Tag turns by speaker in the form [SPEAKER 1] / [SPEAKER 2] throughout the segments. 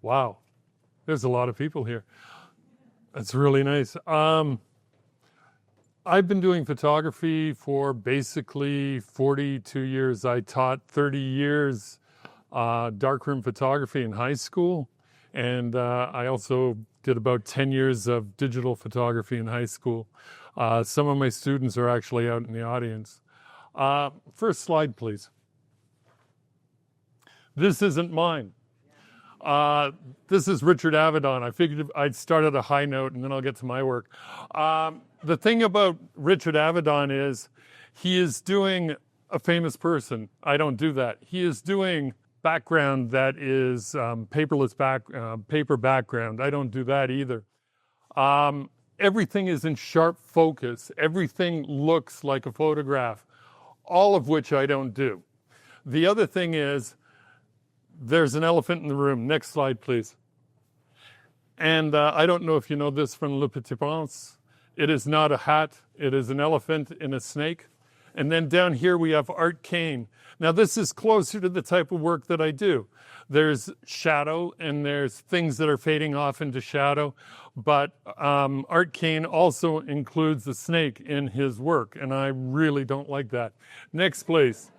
[SPEAKER 1] Wow, there's a lot of people here. That's really nice. I've been doing photography for basically 42 years. I taught 30 years darkroom photography in high school, and I also did about 10 years of digital photography in high school. Some of my students are actually out in the audience. First slide, please. This isn't mine. This is Richard Avedon. I figured I'd start at a high note and then I'll get to my work. The thing about Richard Avedon is he is doing a famous person. I don't do that. He is doing background that is paper background. I don't do that either. Everything is in sharp focus. Everything looks like a photograph, all of which I don't do. The other thing is, there's an elephant in the room. Next slide, please. And I don't know if you know this from Le Petit Prince. It is not a hat. It is an elephant in a snake. And then down here we have Art Kane. Now this is closer to the type of work that I do. There's shadow and there's things that are fading off into shadow. But Art Kane also includes the snake in his work. And I really don't like that. Next, please.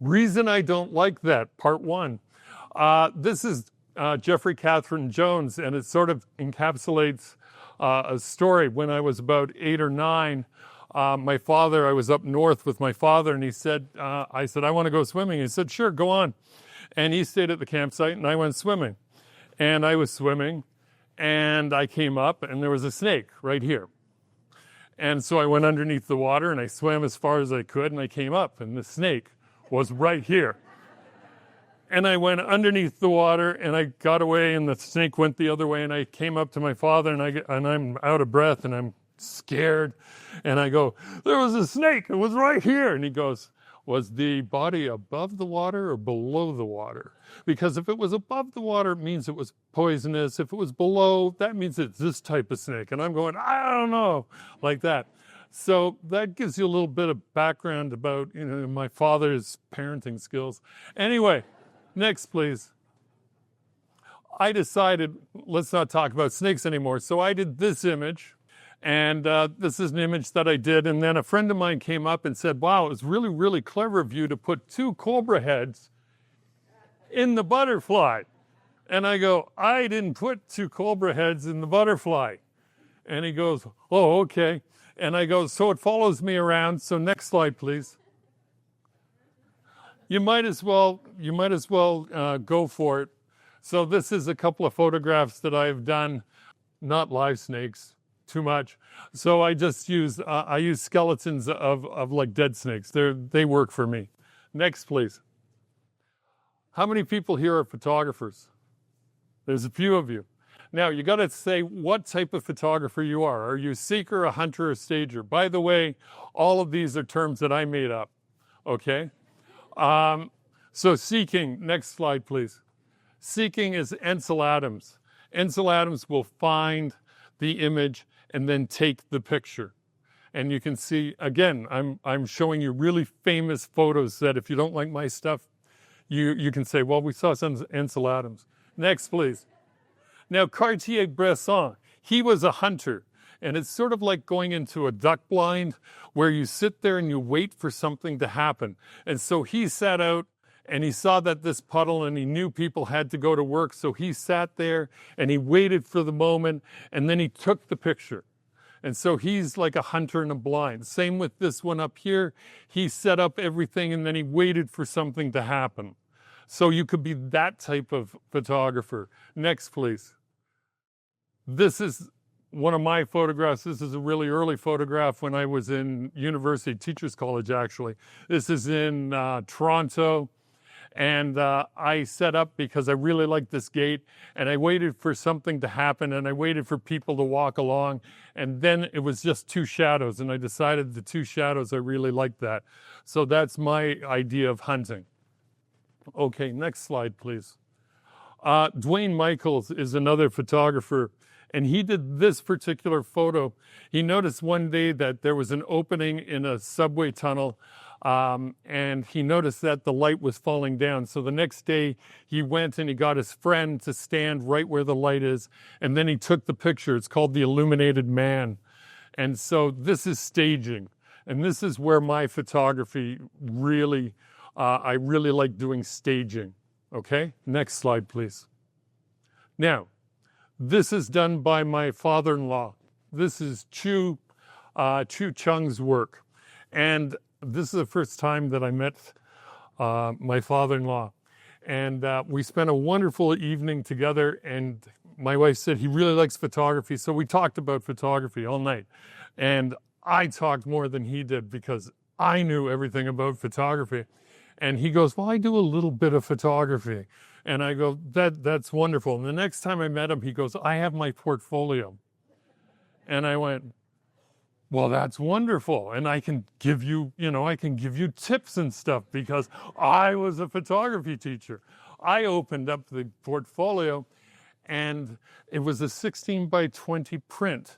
[SPEAKER 1] Reason I don't like that, part one. This is Jeffrey Catherine Jones, and it sort of encapsulates a story. When I was about 8 or 9, I was up north with my father, and he said, I said, I want to go swimming. He said, sure, go on. And he stayed at the campsite, and I went swimming. And I was swimming, and I came up, and there was a snake right here. And so I went underneath the water, and I swam as far as I could, and I came up, and the snake was right here. And I went underneath the water and I got away and the snake went the other way and I came up to my father and I'm out of breath and I'm scared. And I go, there was a snake. It was right here. And he goes, was the body above the water or below the water? Because if it was above the water, it means it was poisonous. If it was below, that means it's this type of snake. And I'm going, I don't know, like that. So that gives you a little bit of background about, my father's parenting skills. Anyway, next, please. I decided, let's not talk about snakes anymore. So I did this image, and this is an image that I did. And then a friend of mine came up and said, wow, it was really, really clever of you to put 2 cobra heads in the butterfly. And I go, I didn't put 2 cobra heads in the butterfly. And he goes, oh, okay. And I go, so it follows me around. So next slide, please. You might as well go for it. So this is a couple of photographs that I've done, not live snakes, too much. So I just use skeletons of like dead snakes. They work for me. Next, please. How many people here are photographers? There's a few of you. Now, you got to say what type of photographer you are. Are you a seeker, a hunter, a stager? By the way, all of these are terms that I made up, okay? So seeking, next slide, please. Seeking is Ansel Adams. Ansel Adams will find the image and then take the picture. And you can see, again, I'm showing you really famous photos that if you don't like my stuff, you can say, well, we saw some Ansel Adams. Next, please. Now, Cartier-Bresson, he was a hunter, and it's sort of like going into a duck blind where you sit there and you wait for something to happen. And so he sat out and he saw that this puddle and he knew people had to go to work, so he sat there and he waited for the moment and then he took the picture. And so he's like a hunter in a blind. Same with this one up here. He set up everything and then he waited for something to happen. So you could be that type of photographer. Next, please. This is one of my photographs. This is a really early photograph when I was in University Teachers College, actually. This is in Toronto. And I set up because I really liked this gate. And I waited for something to happen. And I waited for people to walk along. And then it was just 2 shadows. And I decided the 2 shadows, I really liked that. So that's my idea of hunting. Okay, next slide, please. Dwayne Michaels is another photographer, and he did this particular photo. He noticed one day that there was an opening in a subway tunnel and he noticed that the light was falling down. So the next day he went and he got his friend to stand right where the light is, and then he took the picture. It's called the illuminated man. And so this is staging, and this is where my photography really, I really like doing staging. Okay, next slide, please. Now, this is done by my father-in-law. This is Chu Chung's work. And this is the first time that I met my father-in-law. And we spent a wonderful evening together, and my wife said he really likes photography, so we talked about photography all night. And I talked more than he did because I knew everything about photography. And he goes, well, I do a little bit of photography. And I go, that's wonderful. And the next time I met him, he goes, I have my portfolio. And I went, well, that's wonderful. And I can give you, I can give you tips and stuff because I was a photography teacher. I opened up the portfolio, and it was a 16 by 20 print,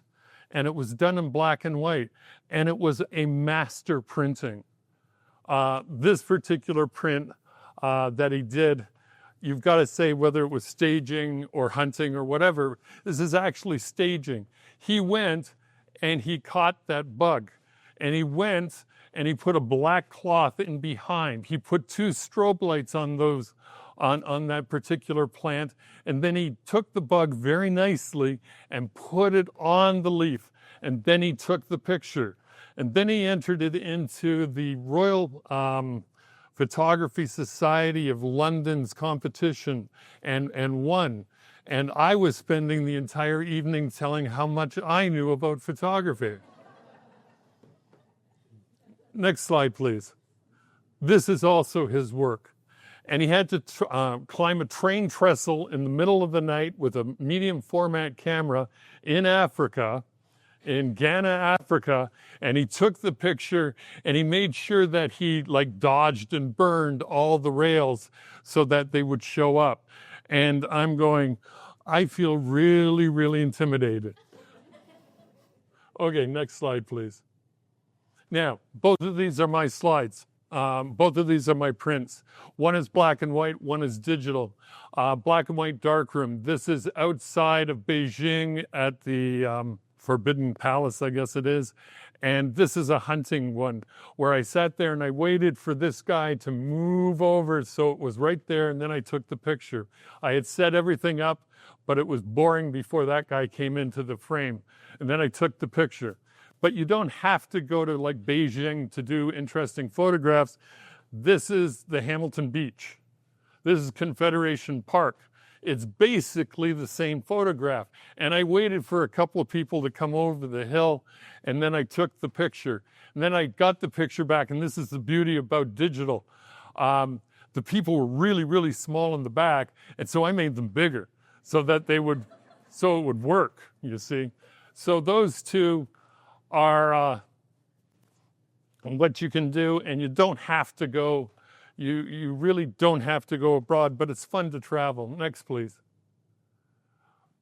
[SPEAKER 1] and it was done in black and white, and it was a master printing. This particular print that he did, you've got to say whether it was staging or hunting or whatever. This is actually staging. He went and he caught that bug, and he went and he put a black cloth in behind. He put 2 strobe lights on those, on that particular plant, and then he took the bug very nicely and put it on the leaf, and then he took the picture, and then he entered it into the Royal Photography Society of London's competition and won. And I was spending the entire evening telling how much I knew about photography. Next slide, please. This is also his work. And he had to climb a train trestle in the middle of the night with a medium format camera in Africa, in Ghana, Africa, and he took the picture and he made sure that he dodged and burned all the rails so that they would show up. And I'm going, I feel really, really intimidated. Okay, next slide, please. Now, both of these are my slides. Both of these are my prints. One is black and white, one is digital. Black and white darkroom. This is outside of Beijing at the Forbidden Palace, I guess it is. And this is a hunting one where I sat there and I waited for this guy to move over so it was right there, and then I took the picture. I had set everything up, but it was boring before that guy came into the frame. And then I took the picture. But you don't have to go to Beijing to do interesting photographs. This is the Hamilton Beach. This is Confederation Park. It's basically the same photograph. And I waited for a couple of people to come over the hill, and then I took the picture. And then I got the picture back, and this is the beauty about digital. The people were really, really small in the back, and so I made them bigger so that it would work, you see. So those two are what you can do, and you don't have to go. You really don't have to go abroad, but it's fun to travel. Next, please.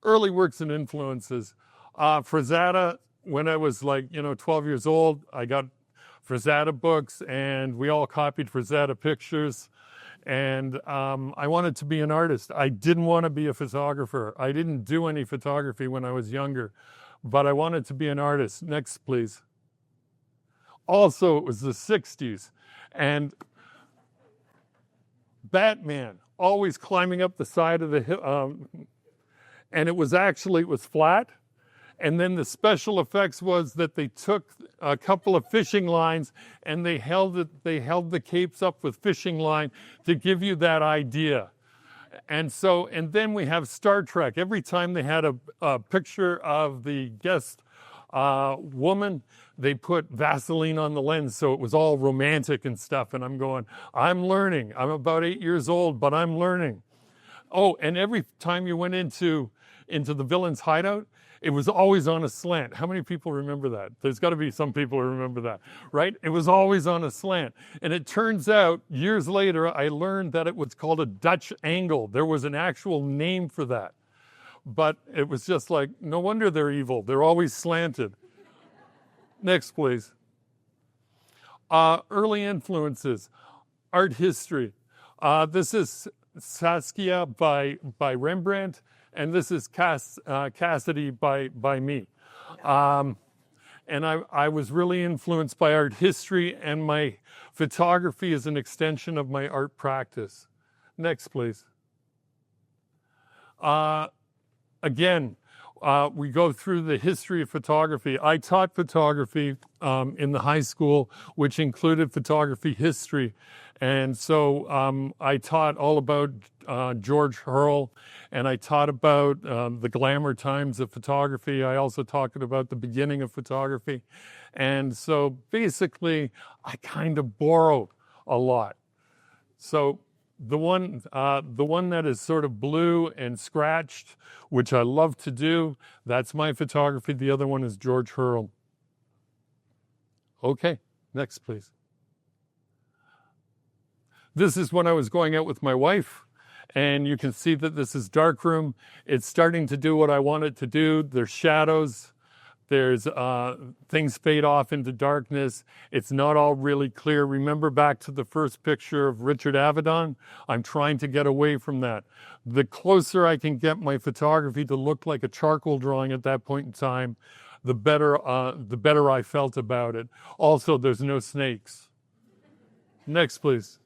[SPEAKER 1] Early works and influences. Frazetta, when I was 12 years old, I got Frazetta books, and we all copied Frazetta pictures. And I wanted to be an artist. I didn't want to be a photographer. I didn't do any photography when I was younger, but I wanted to be an artist. Next, please. Also, it was the 60s, and Batman, always climbing up the side of the hill, and it was flat, and then the special effects was that they took a couple of fishing lines and they held the capes up with fishing line to give you that idea. And then we have Star Trek. Every time they had a picture of the guest woman, they put Vaseline on the lens, so it was all romantic and stuff. And I'm going, I'm learning. I'm about 8 years old, but I'm learning. Oh, and every time you went into the villain's hideout, it was always on a slant. How many people remember that? There's got to be some people who remember that, right? It was always on a slant. And it turns out, years later, I learned that it was called a Dutch angle. There was an actual name for that. But it was just no wonder they're evil. They're always slanted. Next, please. Early influences, art history. This is Saskia by Rembrandt, and this is Cassidy by me. And I was really influenced by art history, and my photography is an extension of my art practice. Next, please. Again, we go through the history of photography. I taught photography in the high school, which included photography history. And so I taught all about George Hurl, and I taught about the glamour times of photography. I also talked about the beginning of photography. And so basically, I kind of borrow a lot. So the one that is sort of blue and scratched, which I love to do, that's my photography. The other one is George Hurl. Okay, next, please. This is when I was going out with my wife, and you can see that this is darkroom. It's starting to do what I want it to do. There's shadows. There's things fade off into darkness. It's not all really clear. Remember back to the first picture of Richard Avedon? I'm trying to get away from that. The closer I can get my photography to look like a charcoal drawing at that point in time, the better I felt about it. Also, there's no snakes. Next, please.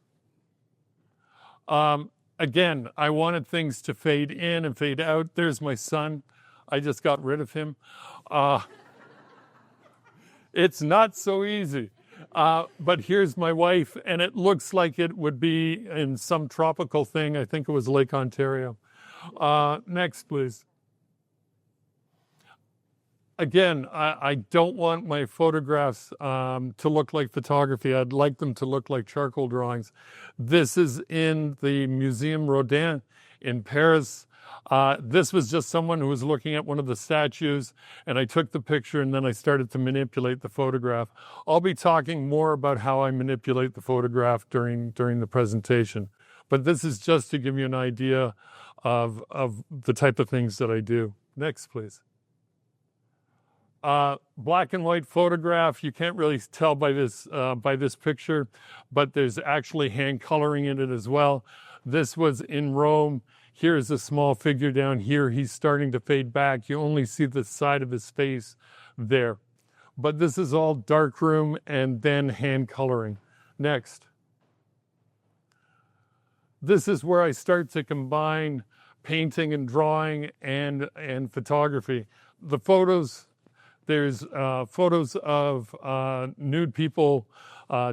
[SPEAKER 1] Again, I wanted things to fade in and fade out. There's my son. I just got rid of him. It's not so easy. But here's my wife, and it looks like it would be in some tropical thing. I think it was Lake Ontario. Next, please. Again, I don't want my photographs to look like photography. I'd like them to look like charcoal drawings. This is in the Museum Rodin in Paris. This was just someone who was looking at one of the statues, and I took the picture, and then I started to manipulate the photograph. I'll be talking more about how I manipulate the photograph during the presentation. But this is just to give you an idea of the type of things that I do. Next, please. Black and white photograph. You can't really tell by this picture, but there's actually hand coloring in it as well. This was in Rome. Here's a small figure down here. He's starting to fade back. You only see the side of his face there. But this is all darkroom and then hand coloring. Next. This is where I start to combine painting and drawing and photography. The photos, there's photos of nude people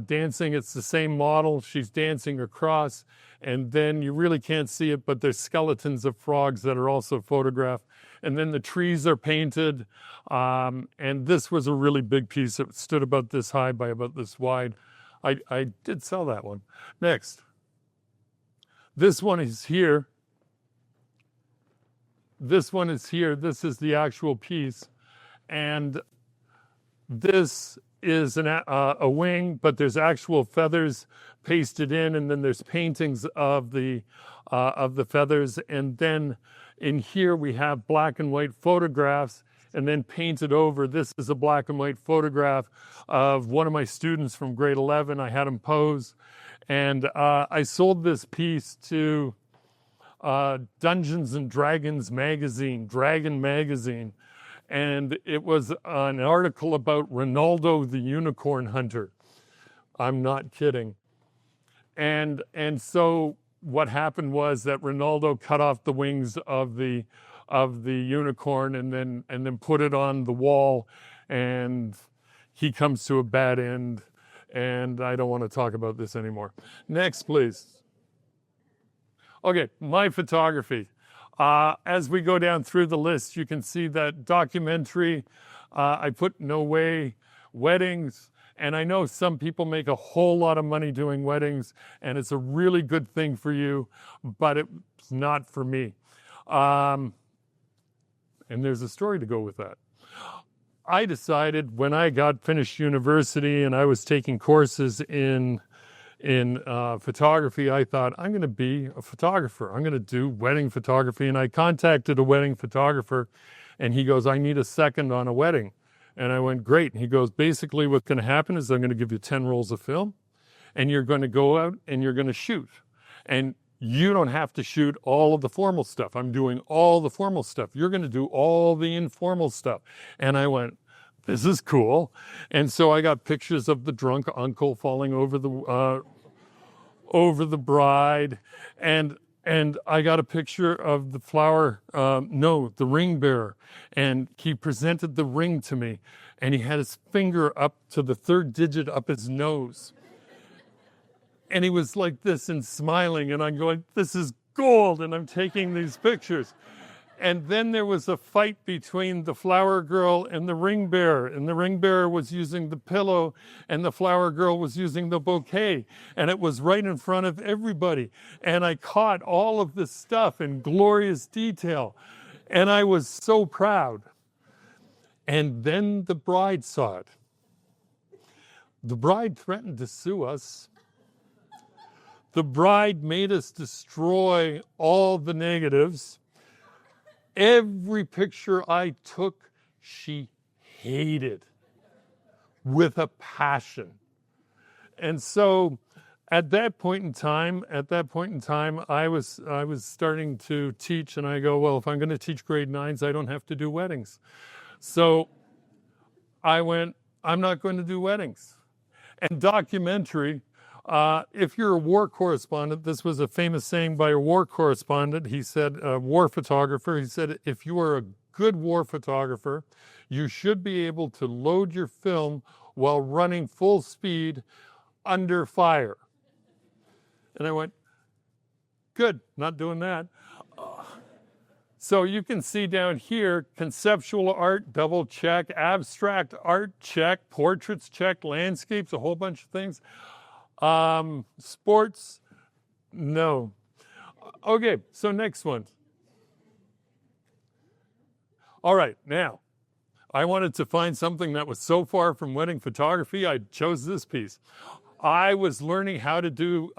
[SPEAKER 1] dancing. It's the same model. She's dancing across, and then you really can't see it, but there's skeletons of frogs that are also photographed. And then the trees are painted, and this was a really big piece. It stood about this high by about this wide. I did sell that one. Next. This one is here. This one is here. This is the actual piece. And this is a wing, but there's actual feathers pasted in, and then there's paintings of the feathers. And then in here we have black and white photographs, and then painted over. This is a black and white photograph of one of my students from grade 11. I had him pose, and I sold this piece to Dungeons and Dragons magazine, Dragon magazine. And it was an article about Ronaldo the unicorn hunter. I'm not kidding. And so what happened was that Ronaldo cut off the wings of the unicorn and then put it on the wall, and he comes to a bad end. And I don't want to talk about this anymore. Next, please. Okay, my photography. As we go down through the list, you can see that documentary, I put no way, weddings, and I know some people make a whole lot of money doing weddings, and it's a really good thing for you, but it's not for me. And there's a story to go with that. I decided when I got finished university and I was taking courses in photography, I thought, I'm going to be a photographer. I'm going to do wedding photography. And I contacted a wedding photographer, and he goes, I need a second on a wedding. And I went, great. And he goes, basically what's going to happen is I'm going to give you 10 rolls of film, and you're going to go out and you're going to shoot. And you don't have to shoot all of the formal stuff. I'm doing all the formal stuff. You're going to do all the informal stuff. And I went, this is cool. And so I got pictures of the drunk uncle falling over the bride, and I got a picture of the ring bearer, and he presented the ring to me, and he had his finger up to the third digit up his nose. And he was like this and smiling, and I'm going, this is gold, and I'm taking these pictures. And then there was a fight between the flower girl and the ring bearer, and the ring bearer was using the pillow, and the flower girl was using the bouquet, and it was right in front of everybody. And I caught all of this stuff in glorious detail, and I was so proud. And then the bride saw it. The bride threatened to sue us. The bride made us destroy all the negatives. Every picture I took, she hated with a passion. And so at that point in time, I was starting to teach, and I go, well, if I'm going to teach grade 9s, I don't have to do weddings. So I went, I'm not going to do weddings. And documentary, if you're a war correspondent, this was a famous saying by a war correspondent. He said, a war photographer, he said, if you are a good war photographer, you should be able to load your film while running full speed under fire. And I went, good, not doing that. So you can see down here, conceptual art, double check, abstract art, check, portraits, check, landscapes, a whole bunch of things. Sports, no. Okay, so next one. All right, now, I wanted to find something that was so far from wedding photography, I chose this piece. I was learning how to do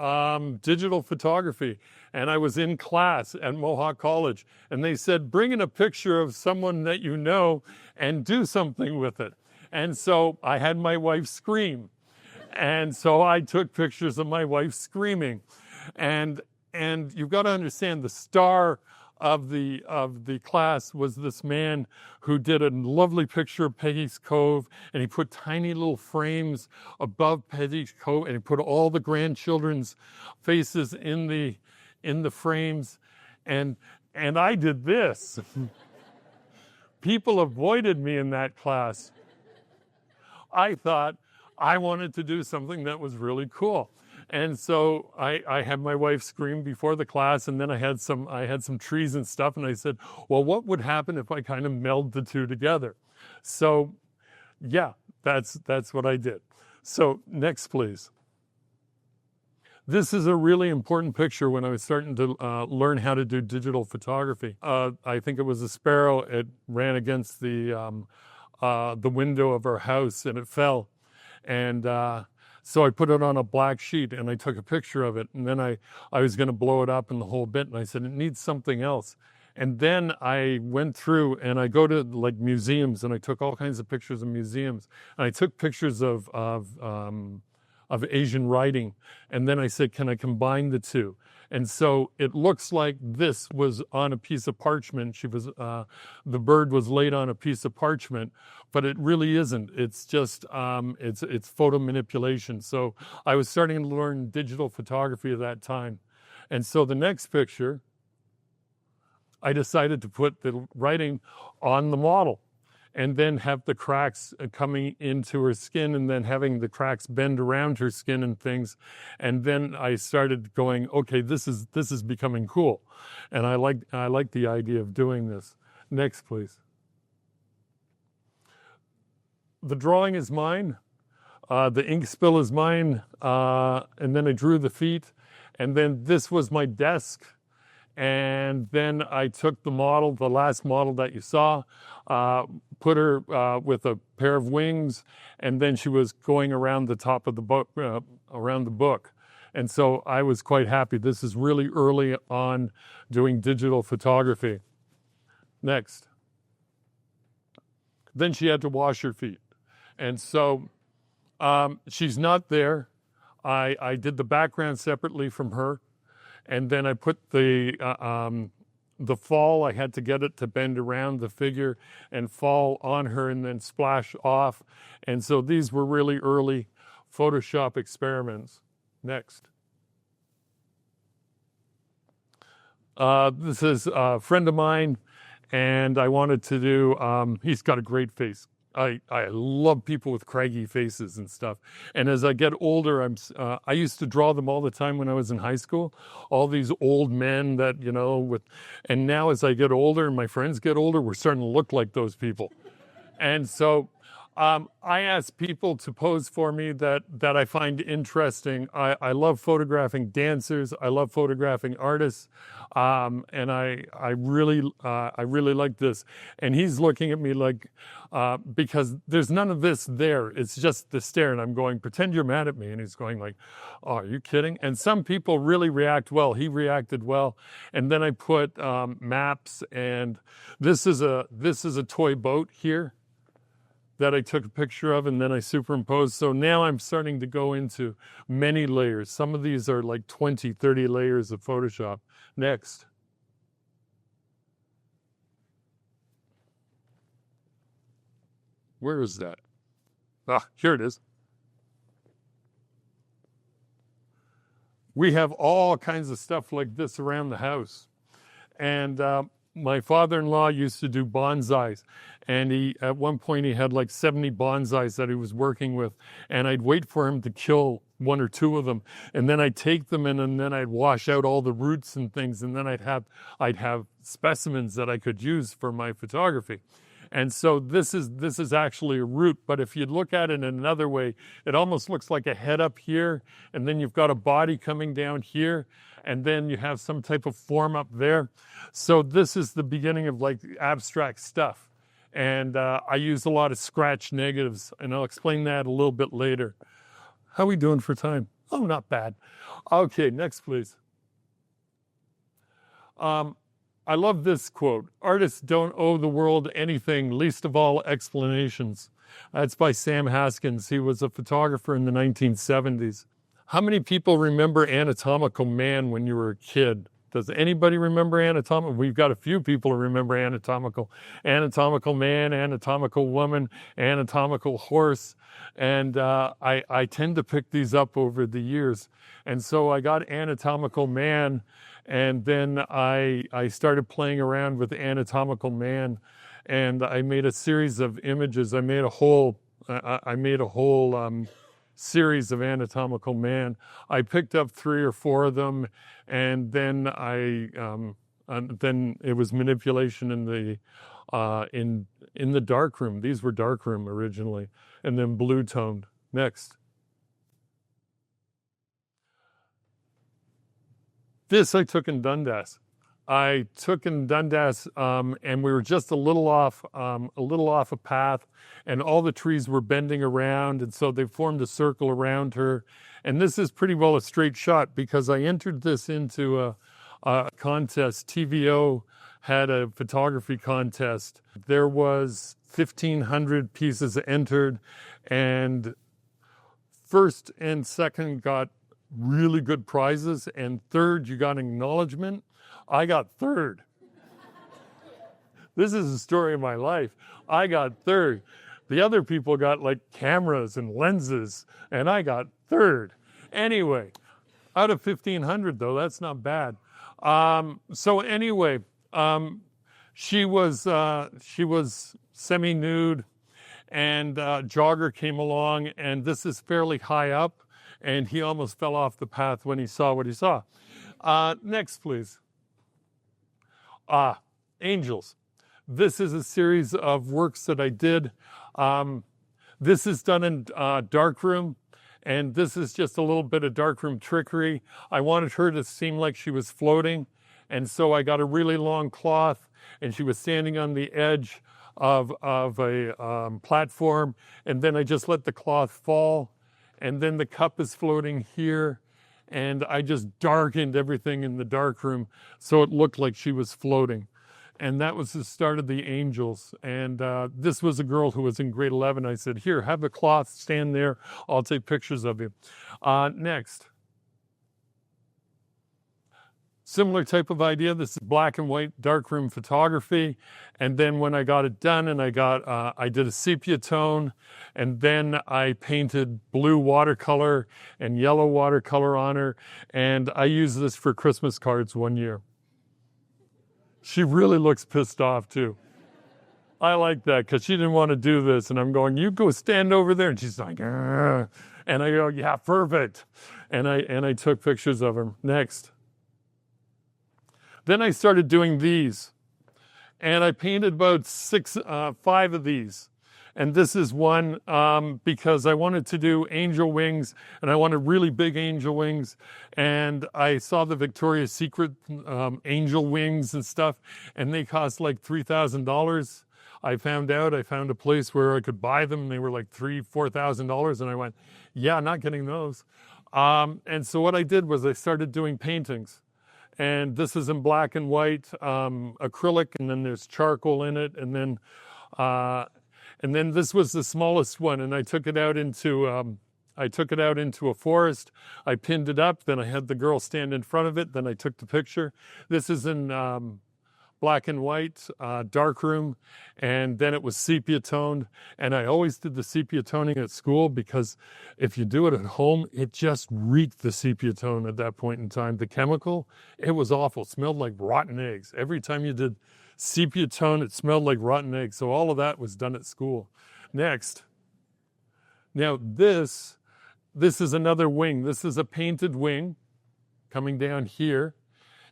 [SPEAKER 1] digital photography, and I was in class at Mohawk College, and they said, bring in a picture of someone that you know and do something with it. And so I had my wife scream. And so I took pictures of my wife screaming. And you've got to understand, the star of the class was this man who did a lovely picture of Peggy's Cove, and he put tiny little frames above Peggy's Cove, and he put all the grandchildren's faces in the frames, and I did this. People avoided me in that class. I thought I wanted to do something that was really cool. And so I had my wife scream before the class, and then I had some trees and stuff, and I said, well, what would happen if I kind of meld the two together? So yeah, that's what I did. So next, please. This is a really important picture when I was starting to learn how to do digital photography. I think it was a sparrow. It ran against the window of our house, and it fell. And so I put it on a black sheet, and I took a picture of it. And then I was going to blow it up in the whole bit. And I said, it needs something else. And then I went through, and I go to like museums, and I took all kinds of pictures of museums. And I took pictures of Asian writing. And then I said, can I combine the two? And so it looks like this was on a piece of parchment. The bird was laid on a piece of parchment, but it really isn't. It's just, it's photo manipulation. So I was starting to learn digital photography at that time. And so the next picture, I decided to put the writing on the model, and then have the cracks coming into her skin, and then having the cracks bend around her skin and things. And then I started going, okay, this is becoming cool. And I like the idea of doing this. Next, please. The drawing is mine. The ink spill is mine. And then I drew the feet. And then this was my desk. And then I took the model, the last model that you saw, put her with a pair of wings, and then she was going around the top of the book, around the book. And so I was quite happy. This is really early on doing digital photography. Next. Then she had to wash her feet. And so she's not there. I did the background separately from her. And then I put the fall, I had to get it to bend around the figure and fall on her and then splash off. And so these were really early Photoshop experiments. Next. This is a friend of mine, and I wanted to do, he's got a great face. I love people with craggy faces and stuff. And as I get older, I used to draw them all the time when I was in high school. All these old men that, and now as I get older and my friends get older, we're starting to look like those people. And so I ask people to pose for me that I find interesting. I love photographing dancers. I love photographing artists. And I really like this. And he's looking at me like, because there's none of this there. It's just the stare. And I'm going, pretend you're mad at me. And he's going like, oh, are you kidding? And some people really react well. He reacted well. And then I put maps. And this is a toy boat here that I took a picture of, and then I superimposed. So now I'm starting to go into many layers. Some of these are like 20, 30 layers of Photoshop. Next. Where is that? Here it is. We have all kinds of stuff like this around the house. And my father-in-law used to do bonsais, and at one point he had like 70 bonsais that he was working with, and I'd wait for him to kill one or two of them, and then I'd take them in, and then I'd wash out all the roots and things, and then I'd have specimens that I could use for my photography. And so this is actually a root, but if you look at it in another way, it almost looks like a head up here, and then you've got a body coming down here, and then you have some type of form up there. So this is the beginning of like abstract stuff. And I use a lot of scratch negatives, and I'll explain that a little bit later. How are we doing for time? Oh, not bad. Okay, next, please. I love this quote. Artists don't owe the world anything, least of all explanations. That's by Sam Haskins. He was a photographer in the 1970s. How many people remember Anatomical Man when you were a kid? Does anybody remember Anatomical? We've got a few people who remember Anatomical Man, Anatomical Woman, Anatomical Horse. And I tend to pick these up over the years. And so I got Anatomical Man, and then I started playing around with Anatomical Man, and I made a series of images. I made a whole series of Anatomical Man. I picked up 3 or 4 of them, and then then it was manipulation in the darkroom. These were darkroom originally, and then blue toned. Next. This I took in Dundas. And we were just a little off a path, and all the trees were bending around, and so they formed a circle around her. And this is pretty well a straight shot because I entered this into a contest. TVO had a photography contest. There was 1,500 pieces entered, and first and second got really good prizes, and third you got acknowledgement. I got third. This is the story of my life. I got third. The other people got like cameras and lenses, and I got third. Anyway, out of 1,500 though, that's not bad. So anyway, she was semi-nude, and jogger came along, and this is fairly high up, and he almost fell off the path when he saw what he saw. Next, please. Angels. This is a series of works that I did. This is done in darkroom, and this is just a little bit of darkroom trickery. I wanted her to seem like she was floating, and so I got a really long cloth, and she was standing on the edge of a platform, and then I just let the cloth fall, and then the cup is floating here, and I just darkened everything in the darkroom so it looked like she was floating. And that was the start of the angels. And this was a girl who was in grade 11. I said, here, have a cloth, stand there. I'll take pictures of you. Next. Similar type of idea. This is black and white darkroom photography. And then when I got it done and I did a sepia tone, and then I painted blue watercolor and yellow watercolor on her. And I used this for Christmas cards one year. She really looks pissed off too. I like that because she didn't want to do this. And I'm going, you go stand over there. And she's like, "Argh." And I go, yeah, perfect. And I took pictures of her. Next. Then I started doing these. And I painted about 5 of these. And this is one because I wanted to do angel wings, and I wanted really big angel wings. And I saw the Victoria's Secret angel wings and stuff, and they cost like $3,000. I found a place where I could buy them, and they were like $4,000. And I went, yeah, not getting those. And so what I did was I started doing paintings. And this is in black and white, acrylic, and then there's charcoal in it, and then this was the smallest one, and I took it out into a forest. I pinned it up. Then I had the girl stand in front of it. Then I took the picture. This is in black and white, dark room, and then it was sepia toned. And I always did the sepia toning at school because if you do it at home, it just reeked the sepia tone at that point in time. The chemical, it was awful. It smelled like rotten eggs. Every time you did sepia tone, it smelled like rotten eggs. So all of that was done at school. Next. Now this is another wing. This is a painted wing coming down here.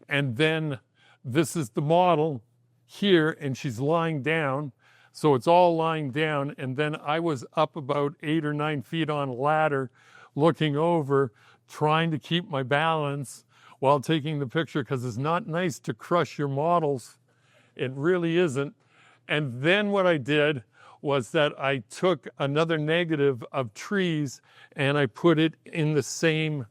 [SPEAKER 1] And then this is the model here, and she's lying down. So it's all lying down. And then I was up about 8 or 9 feet on a ladder, looking over, trying to keep my balance while taking the picture, because it's not nice to crush your models. It really isn't. And then what I did was that I took another negative of trees and I put it in the same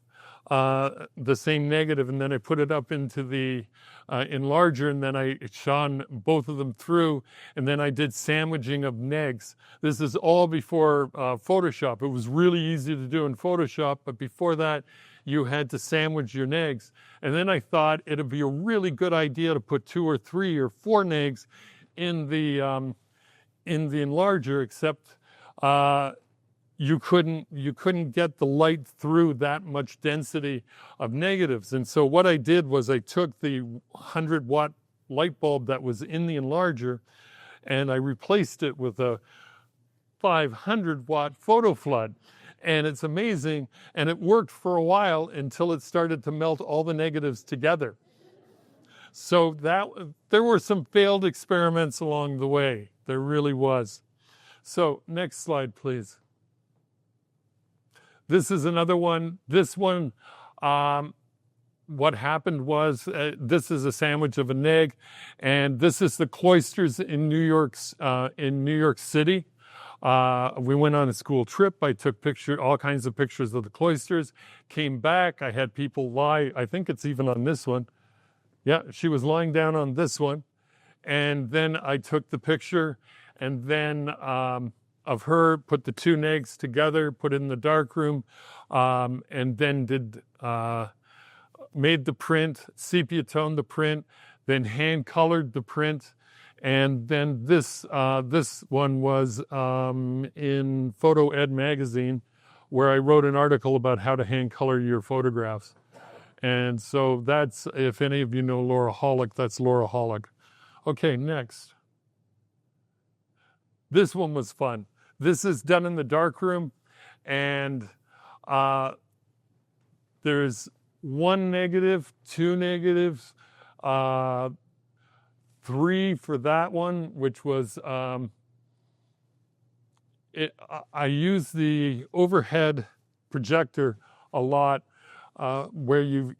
[SPEAKER 1] negative, and then I put it up into the enlarger, and then I shone both of them through, and then I did sandwiching of negs. This is all before Photoshop. It was really easy to do in Photoshop, but before that, you had to sandwich your negs. And then I thought it'd be a really good idea to put 2 or 3 or 4 negs in the enlarger, except you couldn't get the light through that much density of negatives. And so what I did was I took the 100-watt light bulb that was in the enlarger, and I replaced it with a 500-watt photo flood. And it's amazing, and it worked for a while until it started to melt all the negatives together. So there were some failed experiments along the way. There really was. So next slide, please. This is another one. This one, what happened was, this is a sandwich of an egg, and this is the cloisters in New York City. We went on a school trip. I took all kinds of pictures of the cloisters, came back. I had people lie. I think it's even on this one. Yeah, she was lying down on this one. And then I took the picture, and then of her, put the 2 negs together, put it in the dark room, and then made the print, sepia toned the print, then hand colored the print. And then this one was in Photo Ed magazine, where I wrote an article about how to hand color your photographs. And so that's, if any of you know Laura Hollick, that's Laura Hollick. Okay, next. This one was fun. This is done in the darkroom, and there's 1 negative, 2 negatives, 3 for that one, which was, I use the overhead projector a lot, where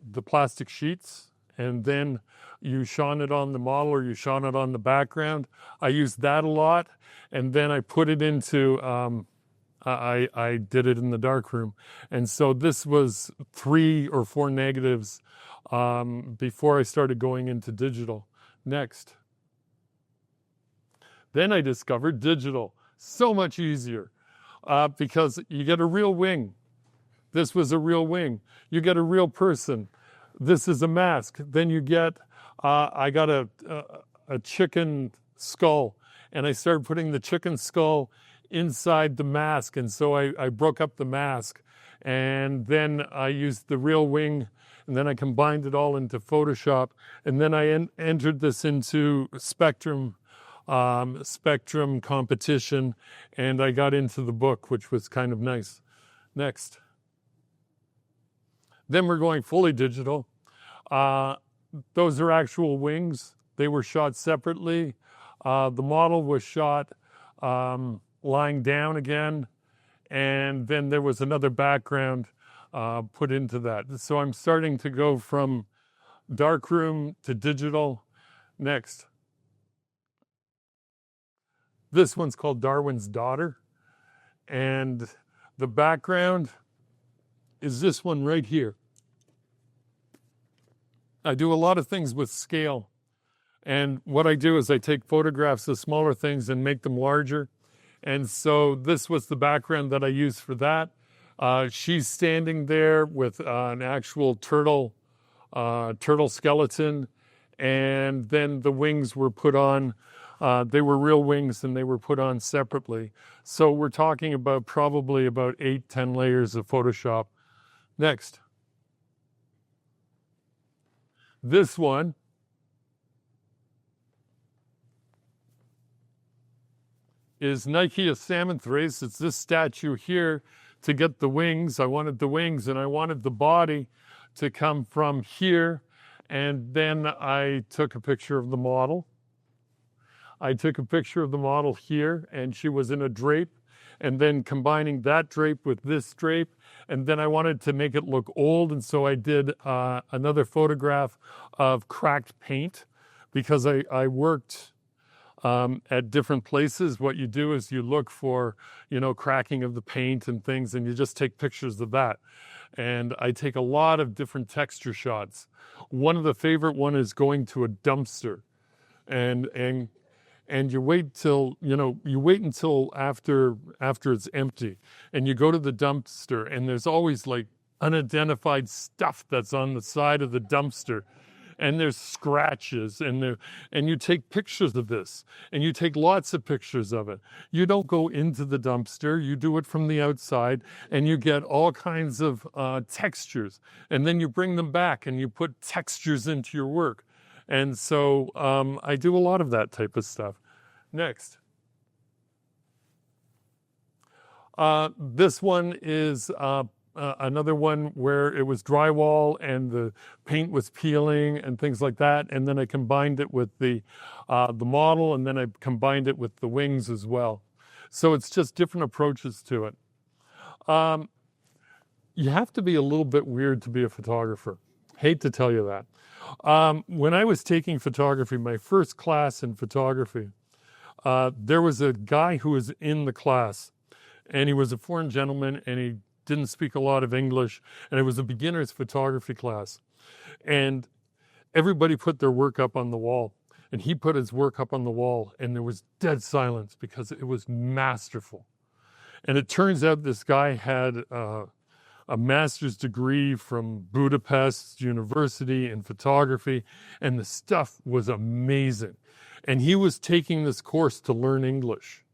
[SPEAKER 1] the plastic sheets, and then you shone it on the model or you shone it on the background. I used that a lot, and then I put it into, I did it in the darkroom. And so this was 3 or 4 negatives before I started going into digital. Next. Then I discovered digital. So much easier because you get a real wing. This was a real wing. You get a real person. This is a mask. Then you get, I got a chicken skull, and I started putting the chicken skull inside the mask. And so I broke up the mask, and then I used the real wing, and then I combined it all into Photoshop. And then I entered this into Spectrum competition, and I got into the book, which was kind of nice. Next. Then we're going fully digital. Those are actual wings. They were shot separately. The model was shot lying down again, and then there was another background put into that. So I'm starting to go from darkroom to digital. Next. This one's called Darwin's Daughter, and the background is this one right here. I do a lot of things with scale, and what I do is I take photographs of smaller things and make them larger, and so this was the background that I used for that. She's standing there with an actual turtle skeleton, and then the wings were put on. They were real wings, and they were put on separately. So we're talking about probably about 8-10 layers of Photoshop. Next. This one is Nike Samanthrace. It's this statue here to get the wings. I wanted the wings, and I wanted the body to come from here. And then I took a picture of the model. I took a picture of the model here, and she was in a drape, and then combining that drape with this drape, and then I wanted to make it look old, and so I did another photograph of cracked paint, because I worked at different places. What you do is you look for, cracking of the paint and things, and you just take pictures of that. And I take a lot of different texture shots. One of the favorite one is going to a dumpster, and you wait until after it's empty, and you go to the dumpster, and there's always like unidentified stuff that's on the side of the dumpster, and there's scratches, and you take pictures of this, and you take lots of pictures of it. You don't go into the dumpster, you do it from the outside, and you get all kinds of textures, and then you bring them back, and you put textures into your work. And so I do a lot of that type of stuff. Next. This one is another one where it was drywall and the paint was peeling and things like that. And then I combined it with the model, and then I combined it with the wings as well. So it's just different approaches to it. You have to be a little bit weird to be a photographer. Hate to tell you that. When I was taking photography, my first class in photography, there was a guy who was in the class, and he was a foreign gentleman, and he didn't speak a lot of English, and it was a beginner's photography class. And everybody put their work up on the wall, and he put his work up on the wall, and there was dead silence because it was masterful. And it turns out this guy had a master's degree from Budapest University in photography, and the stuff was amazing. And he was taking this course to learn English.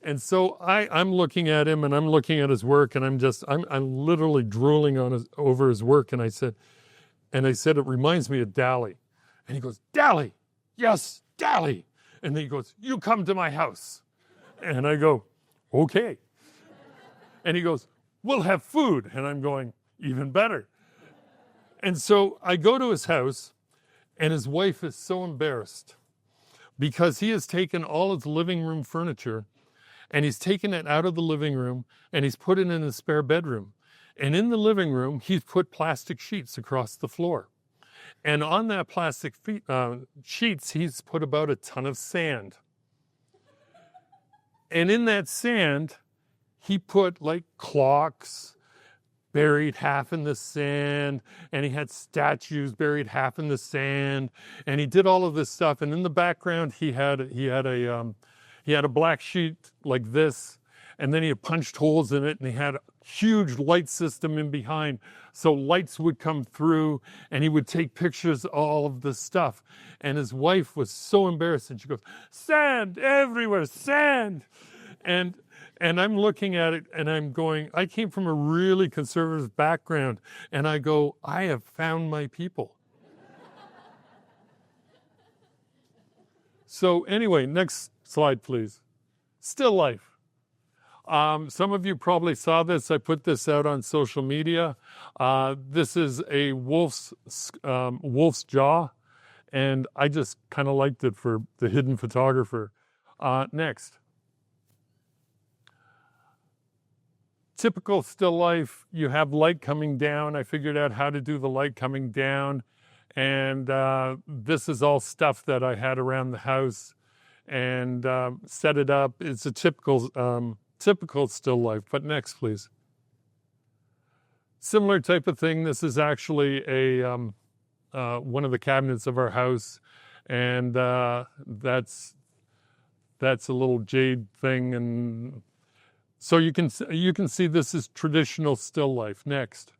[SPEAKER 1] And so I'm looking at him, and I'm looking at his work, and I'm literally drooling over his work. And I said, it reminds me of Dali. And he goes, Dali, yes, Dali. And then he goes, you come to my house. And I go, okay. And he goes, we'll have food. And I'm going, even better. And so I go to his house, and his wife is so embarrassed because he has taken all his living room furniture, and he's taken it out of the living room, and he's put it in his spare bedroom. And in the living room, he's put plastic sheets across the floor. And on that plastic sheets, he's put about a ton of sand. And in that sand, he put like clocks buried half in the sand, and he had statues buried half in the sand, and he did all of this stuff. And in the background, he had a black sheet like this, and then he had punched holes in it, and he had a huge light system in behind, so lights would come through, and he would take pictures of all of this stuff. And his wife was so embarrassed, and she goes, "Sand everywhere, sand!" And I'm looking at it, and I'm going, I came from a really conservative background, and I go, I have found my people. So anyway, next slide, please. Still life. Some of you probably saw this. I put this out on social media. This is a wolf's jaw, and I just kind of liked it for the hidden photographer. Next. Typical still life, you have light coming down. I figured out how to do the light coming down. And this is all stuff that I had around the house and set it up. It's a typical still life. But next, please. Similar type of thing. This is actually one of the cabinets of our house. And that's a little jade thing. And so you can see this is traditional still life. Next.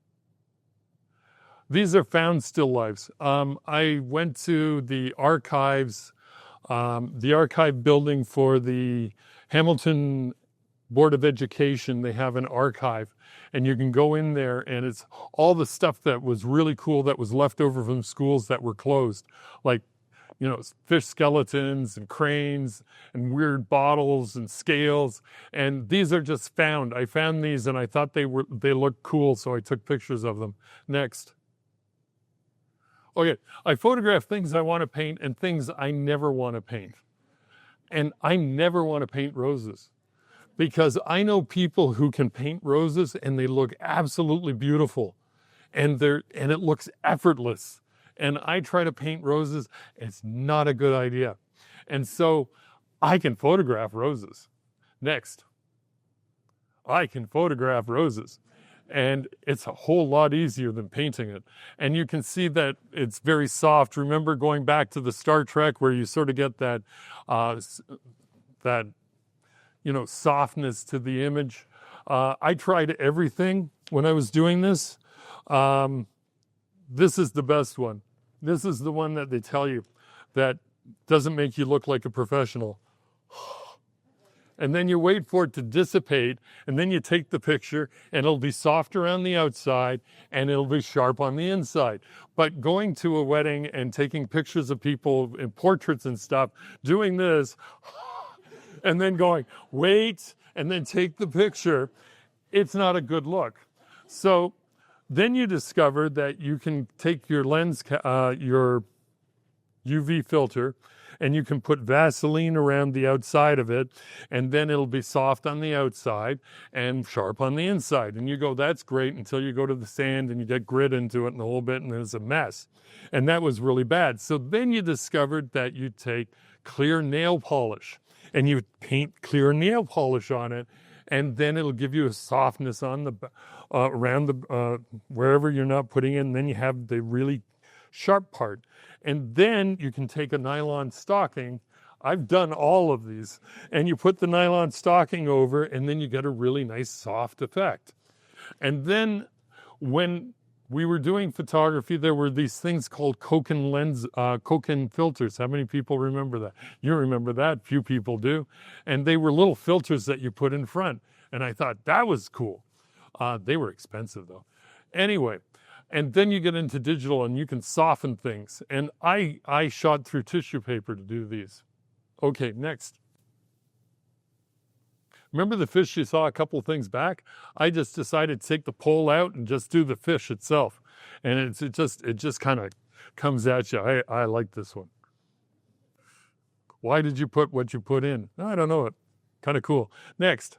[SPEAKER 1] These are found still lifes. I went to the archive building for the Hamilton Board of Education. They have an archive, and you can go in there, and it's all the stuff that was really cool that was left over from schools that were closed, like, you know, fish skeletons and cranes and weird bottles and scales. And these are just found. I found these and I thought they looked cool, so I took pictures of them. Next. Okay, I photograph things I want to paint and things I never want to paint. And I never want to paint roses, because I know people who can paint roses and they look absolutely beautiful, and it looks effortless. And I try to paint roses, it's not a good idea. And so I can photograph roses. Next. I can photograph roses. And it's a whole lot easier than painting it. And you can see that it's very soft. Remember going back to the Star Trek where you sort of get that softness to the image. I tried everything when I was doing this. This is the best one. This is the one that they tell you that doesn't make you look like a professional. And then you wait for it to dissipate, and then you take the picture, and it'll be soft around the outside, and it'll be sharp on the inside. But going to a wedding and taking pictures of people in portraits and stuff, doing this, and then going, wait, and then take the picture, it's not a good look. So then you discover that you can take your lens, your UV filter, and you can put Vaseline around the outside of it, and then it'll be soft on the outside and sharp on the inside. And you go, that's great, until you go to the sand and you get grit into it and the whole bit, and it's a mess. And that was really bad. So then you discovered that you take clear nail polish, and you paint clear nail polish on it, and then it'll give you a softness on the around the wherever you're not putting in. And then you have the really sharp part. And then you can take a nylon stocking. I've done all of these. And you put the nylon stocking over, and then you get a really nice soft effect. And then when we were doing photography, there were these things called Koken filters. How many people remember that? You remember that? Few people do. And they were little filters that you put in front. And I thought that was cool. They were expensive, though. Anyway. And then you get into digital and you can soften things. And I shot through tissue paper to do these. Okay, next. Remember the fish you saw a couple of things back? I just decided to take the pole out and just do the fish itself. And it just kind of comes at you. I like this one. Why did you put what you put in? I don't know. Kind of cool. Next.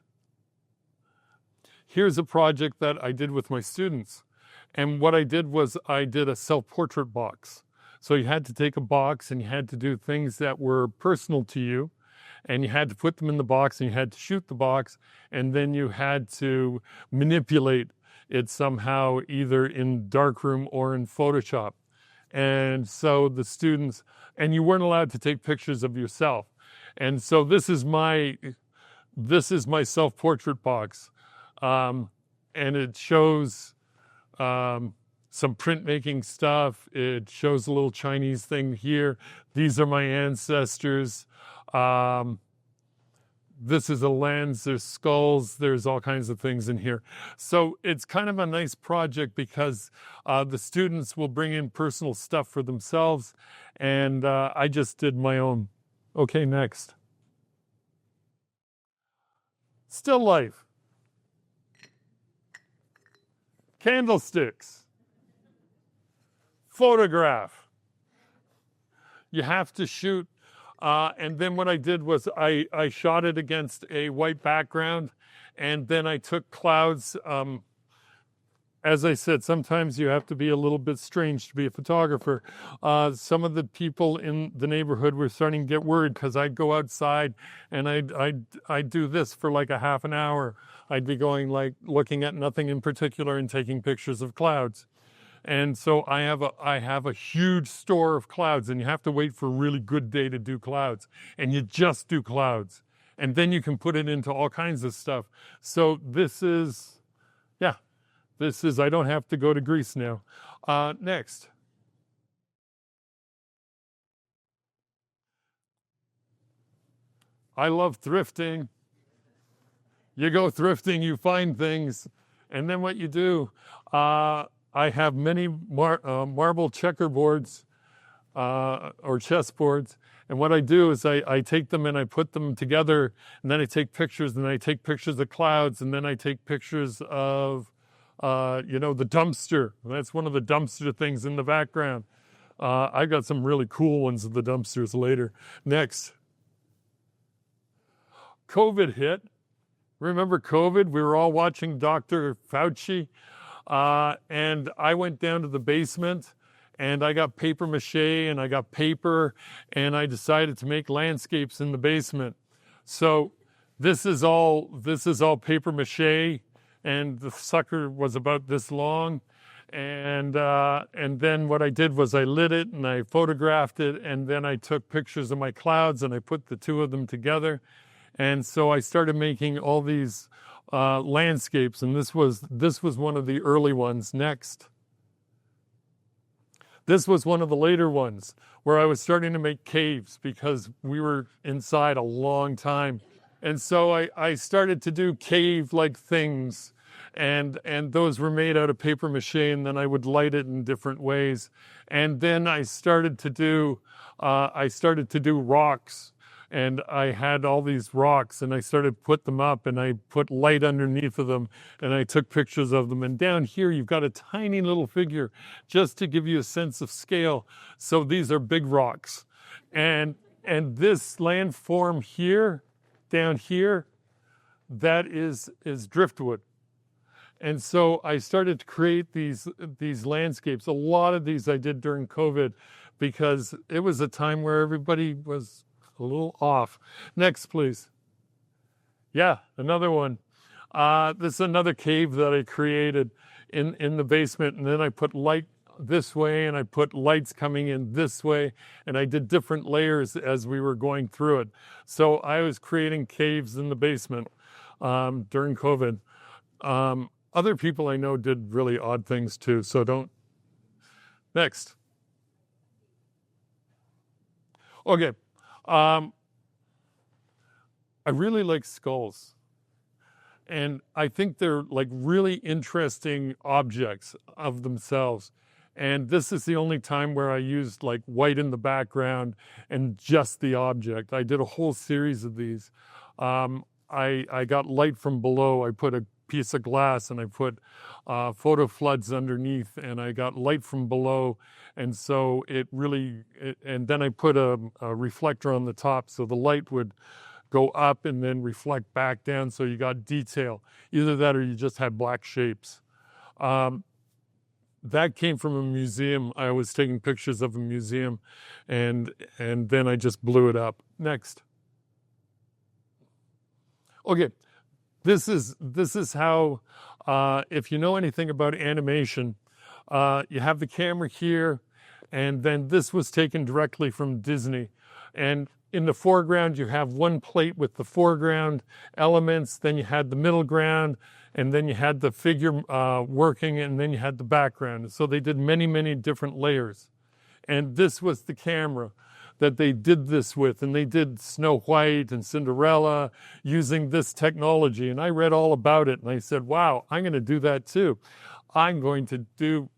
[SPEAKER 1] Here's a project that I did with my students. And what I did was I did a self-portrait box. So you had to take a box and you had to do things that were personal to you, and you had to put them in the box and you had to shoot the box, and then you had to manipulate it's somehow either in darkroom or in Photoshop. And so the students, and you weren't allowed to take pictures of yourself. And so this is my self-portrait box. And it shows some printmaking stuff. It shows a little Chinese thing here. These are my ancestors. This is a lens, there's skulls, there's all kinds of things in here. So it's kind of a nice project because the students will bring in personal stuff for themselves, and I just did my own. Okay, next. Still life. Candlesticks. Photograph. You have to shoot. And then what I did was I shot it against a white background, and then I took clouds. As I said, sometimes you have to be a little bit strange to be a photographer. Some of the people in the neighborhood were starting to get worried because I'd go outside and I'd do this for like a half an hour. I'd be going like looking at nothing in particular and taking pictures of clouds. And so I have a huge store of clouds, and you have to wait for a really good day to do clouds. And you just do clouds. And then you can put it into all kinds of stuff. So this is, I don't have to go to Greece now. Next. I love thrifting. You go thrifting, you find things, and then what you do, I have many marble checkerboards or chessboards, and what I do is I take them and I put them together, and then I take pictures, and then I take pictures of clouds, and then I take pictures of, the dumpster. That's one of the dumpster things in the background. I've got some really cool ones of the dumpsters later. Next. COVID hit. Remember COVID? We were all watching Dr. Fauci. And I went down to the basement and I got paper mache and I got paper and I decided to make landscapes in the basement. So this is all paper mache, and the sucker was about this long. And then what I did was I lit it and I photographed it, and then I took pictures of my clouds and I put the two of them together. And so I started making all these landscapes, and this was one of the early ones. Next. This was one of the later ones where I was starting to make caves because we were inside a long time. And so I started to do cave-like things, and those were made out of paper mache, and then I would light it in different ways. And then I started to do rocks. And I had all these rocks, and I started to put them up, and I put light underneath of them, and I took pictures of them. And down here, you've got a tiny little figure, just to give you a sense of scale. So these are big rocks. And this landform here, down here, that is driftwood. And so I started to create these landscapes. A lot of these I did during COVID because it was a time where everybody was a little off. Next, please. Yeah, another one. This is another cave that I created in the basement, and then I put light this way, and I put lights coming in this way, and I did different layers as we were going through it. So I was creating caves in the basement during COVID. Other people I know did really odd things too, so don't. Next. Okay. I really like skulls, and I think they're like really interesting objects of themselves. And this is the only time where I used like white in the background and just the object. I did a whole series of these. I got light from below. I put a piece of glass and I put photo floods underneath, and I got light from below. And so and then I put a reflector on the top so the light would go up and then reflect back down, so you got detail. Either that or you just had black shapes. That came from a museum. I was taking pictures of a museum, and then I just blew it up. Next. Okay. This is how If you know anything about animation, you have the camera here, and then this was taken directly from Disney. And in the foreground, you have one plate with the foreground elements, then you had the middle ground, and then you had the figure working, and then you had the background. So they did many, many different layers. And this was the camera that they did this with, and they did Snow White and Cinderella using this technology. And I read all about it, and I said, wow, I'm going to do that too. I'm going to do,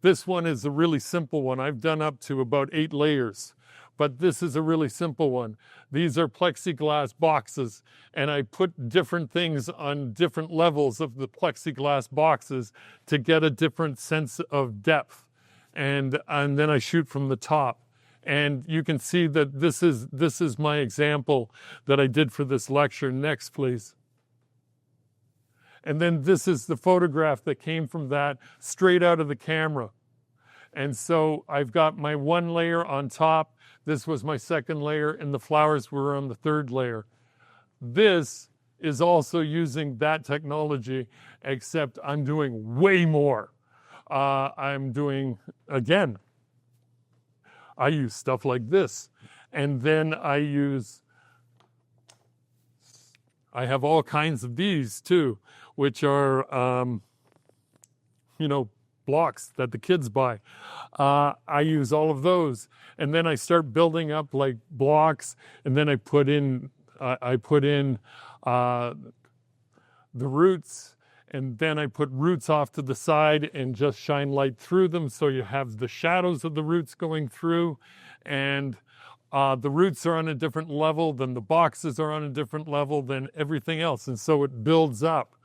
[SPEAKER 1] this one is a really simple one. I've done up to about 8 layers, but this is a really simple one. These are plexiglass boxes, and I put different things on different levels of the plexiglass boxes to get a different sense of depth. And then I shoot from the top. And you can see that this is my example that I did for this lecture. Next, please. And then this is the photograph that came from that straight out of the camera. And so I've got my one layer on top. This was my second layer, and the flowers were on the third layer. This is also using that technology, except I'm doing way more. I'm doing, again, I use stuff like this. And then I have all kinds of these too, which are, blocks that the kids buy. I use all of those. And then I start building up like blocks, and then I put in the roots, and then I put roots off to the side and just shine light through them, so you have the shadows of the roots going through, and the roots are on a different level, then the boxes are on a different level than everything else, and so it builds up.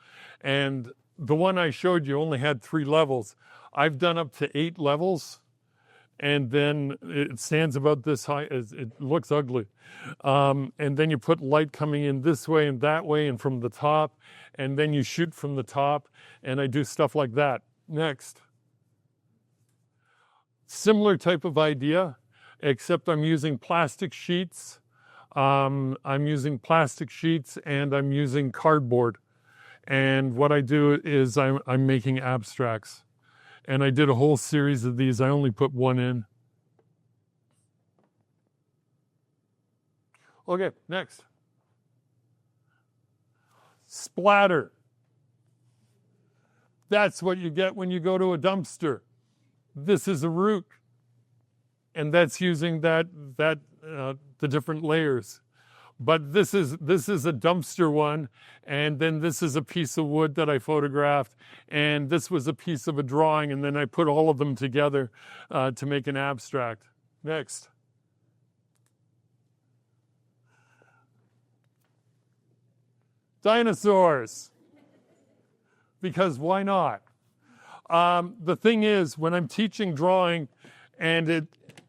[SPEAKER 1] And the one I showed you only had 3 levels. I've done up to 8 levels, and then it stands about this high. It looks ugly. And then you put light coming in this way and that way and from the top, and then you shoot from the top, and I do stuff like that. Next. Similar type of idea, except I'm using plastic sheets. I'm using plastic sheets, and I'm using cardboard. And what I do is I'm making abstracts. And I did a whole series of these. I only put one in. Okay, next. Splatter. That's what you get when you go to a dumpster. This is a root. And that's using the different layers. But this is a dumpster one, and then this is a piece of wood that I photographed, and this was a piece of a drawing, and then I put all of them together to make an abstract. Next. Dinosaurs. Because why not? The thing is, when I'm teaching drawing,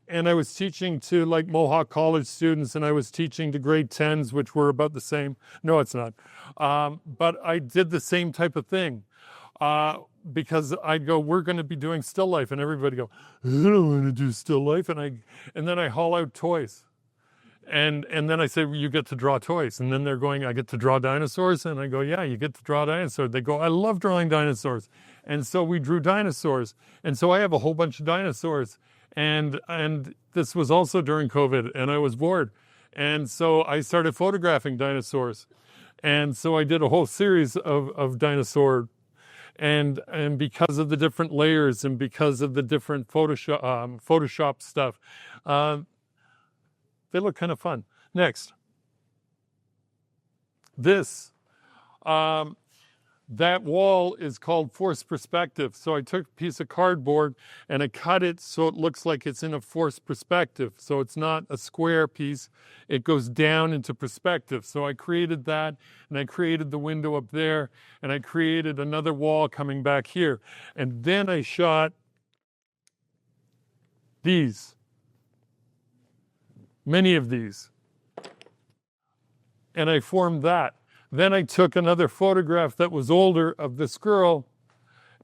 [SPEAKER 1] and I was teaching to like Mohawk college students, and I was teaching to grade 10s, which were about the same. No, it's not. But I did the same type of thing because I'd go, we're going to be doing still life. And everybody go, I don't want to do still life. And then I haul out toys. And then I say, well, you get to draw toys. And then they're going, I get to draw dinosaurs? And I go, yeah, you get to draw dinosaurs. They go, I love drawing dinosaurs. And so we drew dinosaurs. And so I have a whole bunch of dinosaurs. And this was also during COVID, and I was bored. And so I started photographing dinosaurs. And so I did a whole series of dinosaur. And because of the different layers and because of the different Photoshop stuff, they look kind of fun. Next. This. That wall is called forced perspective. So I took a piece of cardboard and I cut it so it looks like it's in a forced perspective. So it's not a square piece. It goes down into perspective. So I created that, and I created the window up there, and I created another wall coming back here. And then I shot these. Many of these. And I formed that. Then I took another photograph that was older of this girl,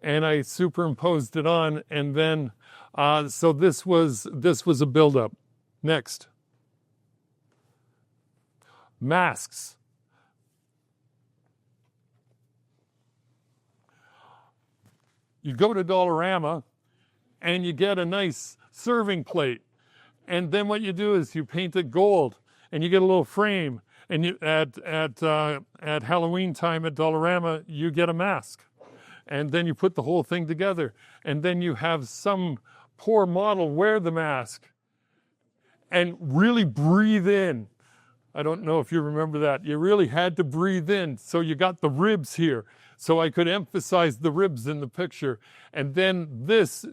[SPEAKER 1] and I superimposed it on, and then so this was a buildup. Next. Masks. You go to Dollarama and you get a nice serving plate. And then what you do is you paint it gold and you get a little frame. And you, at Halloween time at Dollarama, you get a mask. And then you put the whole thing together. And then you have some poor model wear the mask and really breathe in. I don't know if you remember that. You really had to breathe in. So you got the ribs here. So I could emphasize the ribs in the picture. And then this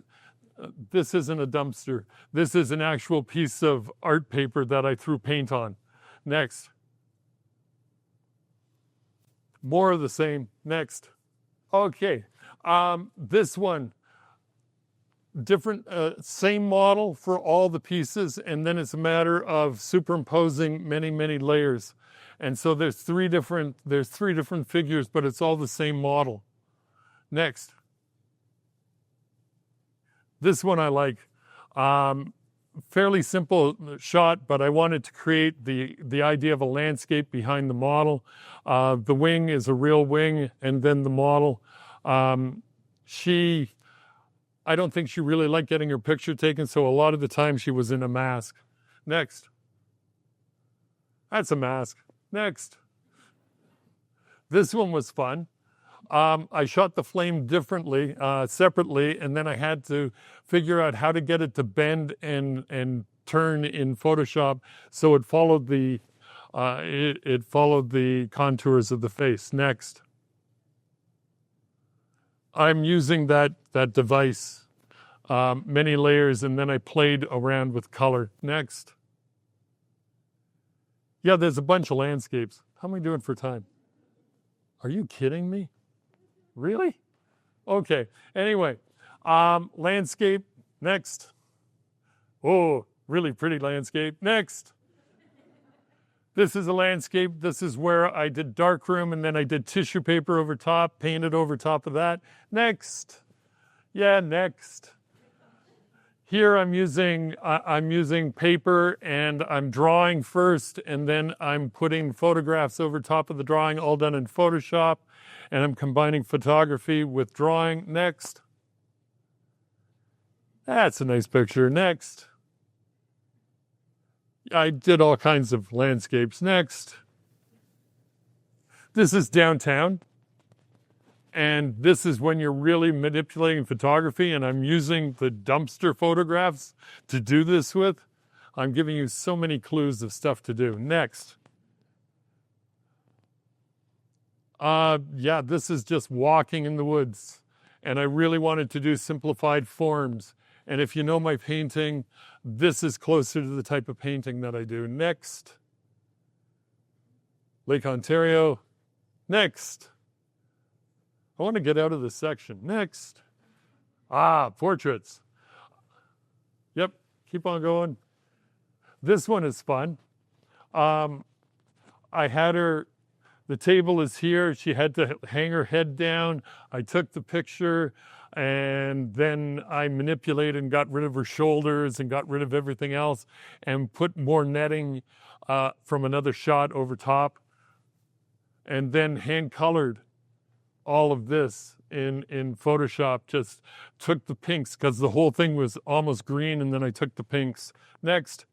[SPEAKER 1] isn't a dumpster. This is an actual piece of art paper that I threw paint on. Next. More of the same. Next. Okay. This one. Different, same model for all the pieces, and then it's a matter of superimposing many, many layers. And so there's three different figures, but it's all the same model. Next. This one I like. Fairly simple shot, but I wanted to create the idea of a landscape behind the model. The wing is a real wing, and then the model. I don't think she really liked getting her picture taken, so a lot of the time she was in a mask. Next. That's a mask. Next. This one was fun. I shot the flame differently, separately, and then I had to figure out how to get it to bend and turn in Photoshop so it followed the contours of the face. Next. I'm using that device, many layers, and then I played around with color. Next. Yeah, there's a bunch of landscapes. How am I doing for time? Are you kidding me? Really? Okay. Anyway, landscape. Next. Oh, really pretty landscape. Next. This is a landscape. This is where I did darkroom, and then I did tissue paper over top, painted over top of that. Next. Yeah, next. Here I'm using paper, and I'm drawing first, and then I'm putting photographs over top of the drawing, all done in Photoshop, and I'm combining photography with drawing. Next. That's a nice picture. Next. I did all kinds of landscapes. Next. This is downtown. And this is when you're really manipulating photography, and I'm using the dumpster photographs to do this with. I'm giving you so many clues of stuff to do. Next. Yeah, this is just walking in the woods. And I really wanted to do simplified forms. And if you know my painting, this is closer to the type of painting that I do. Next. Lake Ontario. Next. I want to get out of this section. Next. Portraits. Yep, keep on going. This one is fun. I had her, the table is here. She had to hang her head down. I took the picture, and then I manipulated and got rid of her shoulders and got rid of everything else and put more netting from another shot over top, and then hand-colored all of this in Photoshop. Just took the pinks because the whole thing was almost green, and then I took the pinks. Next.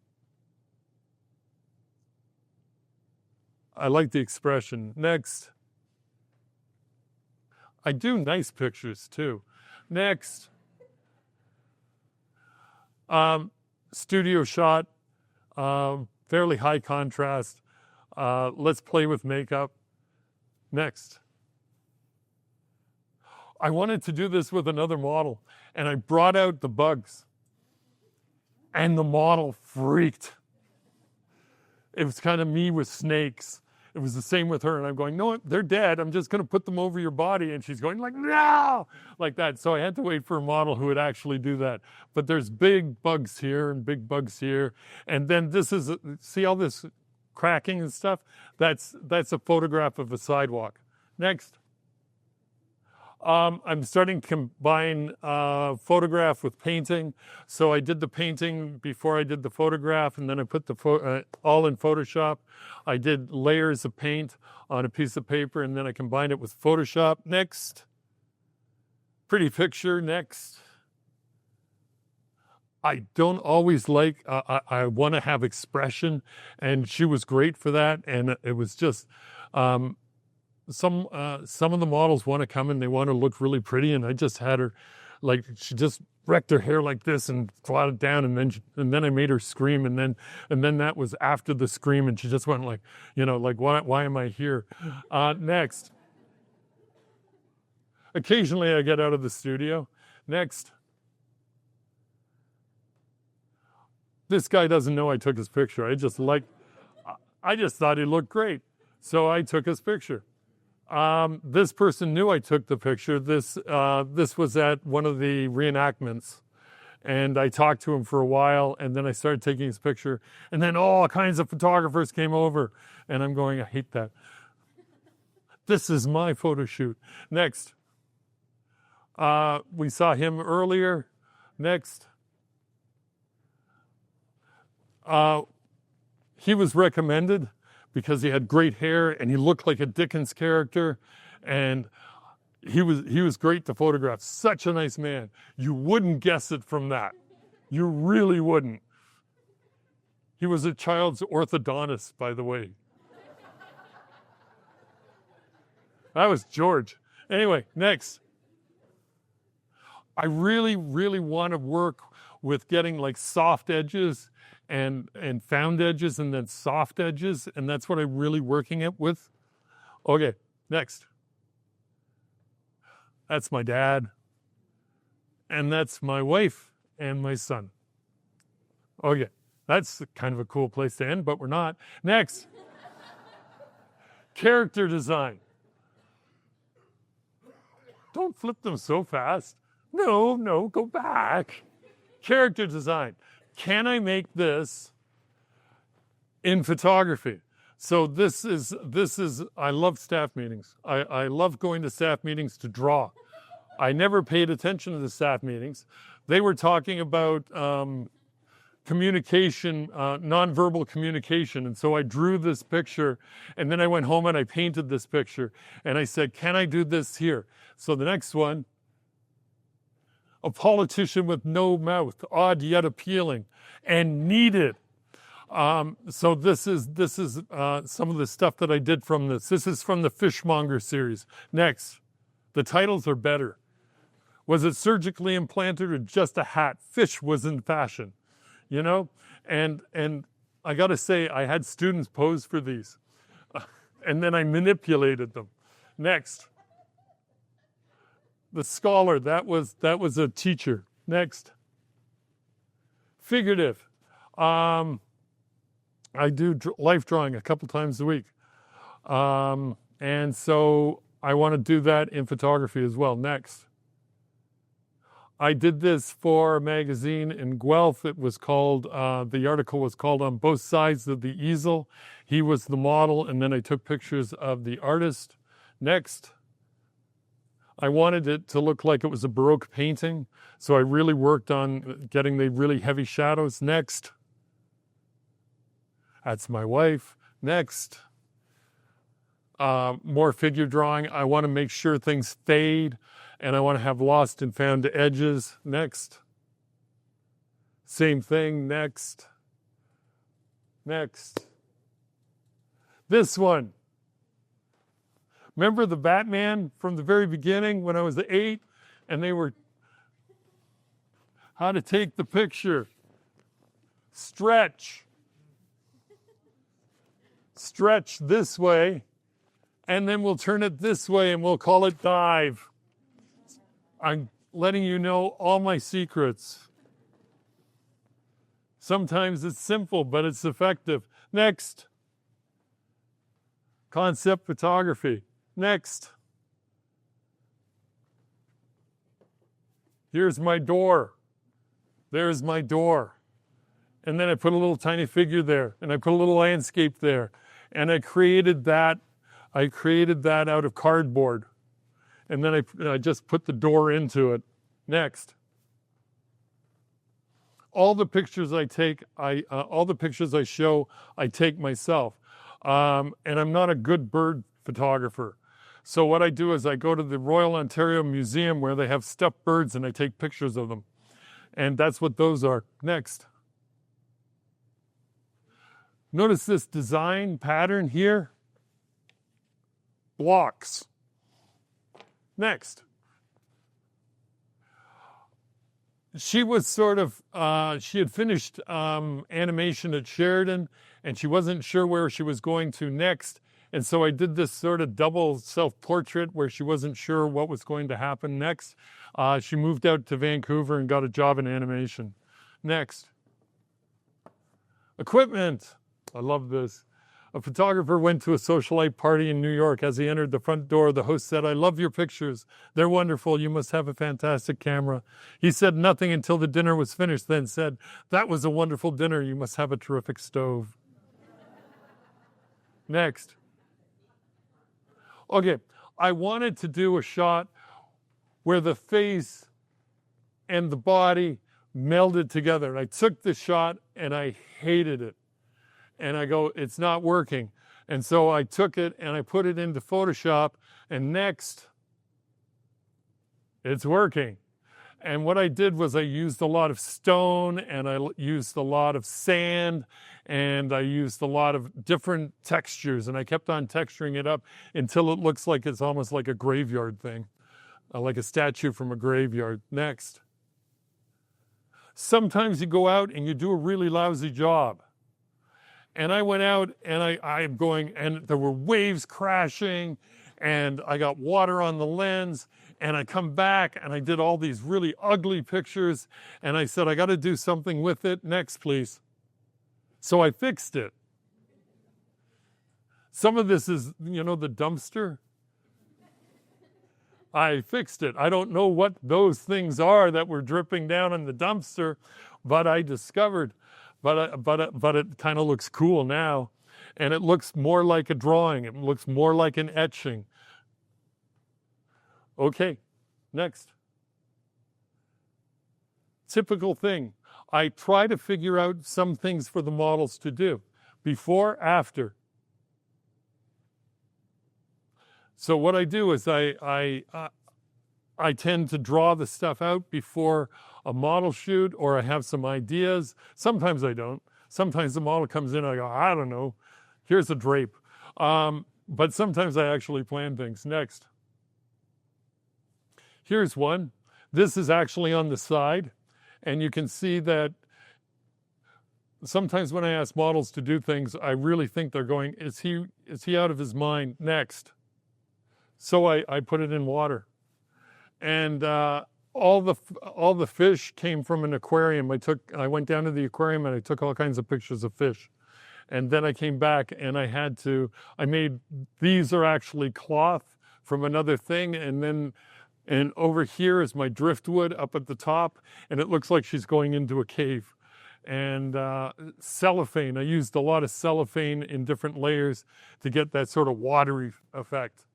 [SPEAKER 1] I like the expression. Next. I do nice pictures too. Next. Studio shot, fairly high contrast. Let's play with makeup. Next. I wanted to do this with another model, and I brought out the bugs, and the model freaked. It was kind of me with snakes. It was the same with her, and I'm going, no, they're dead. I'm just going to put them over your body. And she's going like, no, like that. So I had to wait for a model who would actually do that. But there's big bugs here and big bugs here. And then this is, see all this cracking and stuff? That's a photograph of a sidewalk. Next. I'm starting to combine photograph with painting. So I did the painting before I did the photograph, and then I put the all in Photoshop. I did layers of paint on a piece of paper, and then I combined it with Photoshop. Next. Pretty picture, next. I don't always like, I want to have expression, and she was great for that. And it was just, some of the models want to come and they want to look really pretty, and I just had her, like, she just wrecked her hair like this and brought it down, and then I made her scream, and then that was after the scream, and she just went like, like, why am I here? Next. Occasionally I get out of the studio. Next. This guy doesn't know I took his picture. I just thought he looked great, so I took his picture. This person knew I took the picture. This was at one of the reenactments, and I talked to him for a while, and then I started taking his picture, and then all kinds of photographers came over, and I'm going, I hate that. This is my photo shoot. Next. We saw him earlier. Next. He was recommended because he had great hair and he looked like a Dickens character, and he was great to photograph. Such a nice man. You wouldn't guess it from that. You really wouldn't. He was a child's orthodontist, by the way. That was George. Anyway, next. I really, really want to work with getting like soft edges and found edges and then soft edges, and that's what I'm really working it with. Okay, next. That's my dad, and that's my wife and my son. Okay, that's kind of a cool place to end, but we're not. Next. Character design. Don't flip them so fast. No, go back. Character design. Can I make this in photography? So this is I love staff meetings. I love going to staff meetings to draw. I never paid attention to the staff meetings. They were talking about communication, nonverbal communication. And so I drew this picture, and then I went home and I painted this picture. And I said, can I do this here? So the next one, a politician with no mouth, odd yet appealing, and needed. So this is some of the stuff that I did from this. This is from the Fishmonger series. Next, the titles are better. Was it surgically implanted or just a hat? Fish was in fashion, And I got to say, I had students pose for these, and then I manipulated them. Next. The scholar, that was a teacher. Next. Figurative. I do life drawing a couple times a week. And so I want to do that in photography as well. Next. I did this for a magazine in Guelph. It was called, the article was called On Both Sides of the Easel. He was the model, and then I took pictures of the artist. Next. I wanted it to look like it was a Baroque painting, so I really worked on getting the really heavy shadows. Next. That's my wife. Next. More figure drawing. I want to make sure things fade, and I want to have lost and found edges. Next. Same thing. Next. Next. This one. Remember the Batman from the very beginning when I was 8, and they were how to take the picture. Stretch. Stretch this way, and then we'll turn it this way, and we'll call it dive. I'm letting you know all my secrets. Sometimes it's simple, but it's effective. Next. Concept photography. Next. Here's my door. There's my door. And then I put a little tiny figure there, and I put a little landscape there. And I created that out of cardboard. And then I just put the door into it. Next. All the pictures I take, all the pictures I show, I take myself. And I'm not a good bird photographer. So what I do is I go to the Royal Ontario Museum where they have stuffed birds and I take pictures of them. And that's what those are. Next. Notice this design pattern here. Blocks. Next. She was sort of, she had finished animation at Sheridan and she wasn't sure where she was going to next. And so I did this sort of double self-portrait where she wasn't sure what was going to happen next. She moved out to Vancouver and got a job in animation. Next. Equipment. I love this. A photographer went to a socialite party in New York. As he entered the front door, the host said, "I love your pictures. They're wonderful. You must have a fantastic camera." He said nothing until the dinner was finished, then said, "That was a wonderful dinner. You must have a terrific stove." Next. Okay, I wanted to do a shot where the face and the body melded together. And I took the shot and I hated it. And I go, it's not working. And so I took it and I put it into Photoshop, and next, it's working. And what I did was I used a lot of stone and I used a lot of sand and I used a lot of different textures, and I kept on texturing it up until it looks like it's almost like a graveyard thing, like a statue from a graveyard. Next. Sometimes you go out and you do a really lousy job. And I went out and I'm going, and there were waves crashing and I got water on the lens, and I come back and I did all these really ugly pictures, and I said, I got to do something with it. Next, please. So I fixed it. Some of this is, the dumpster. I fixed it. I don't know what those things are that were dripping down in the dumpster, but I discovered. But it kind of looks cool now, and it looks more like a drawing. It looks more like an etching. Okay, next. Typical thing. I try to figure out some things for the models to do. Before, after. So what I do is I tend to draw the stuff out before a model shoot, or I have some ideas. Sometimes I don't. Sometimes the model comes in and I go, I don't know, here's a drape. But sometimes I actually plan things. Next. Here's one. This is actually on the side. And you can see that sometimes when I ask models to do things, I really think they're going, is he out of his mind? Next. So I put it in water. And all the fish came from an aquarium. I went down to the aquarium and I took all kinds of pictures of fish. And then I came back and these are actually cloth from another thing. And over here is my driftwood up at the top. And it looks like she's going into a cave. And cellophane, I used a lot of cellophane in different layers to get that sort of watery effect.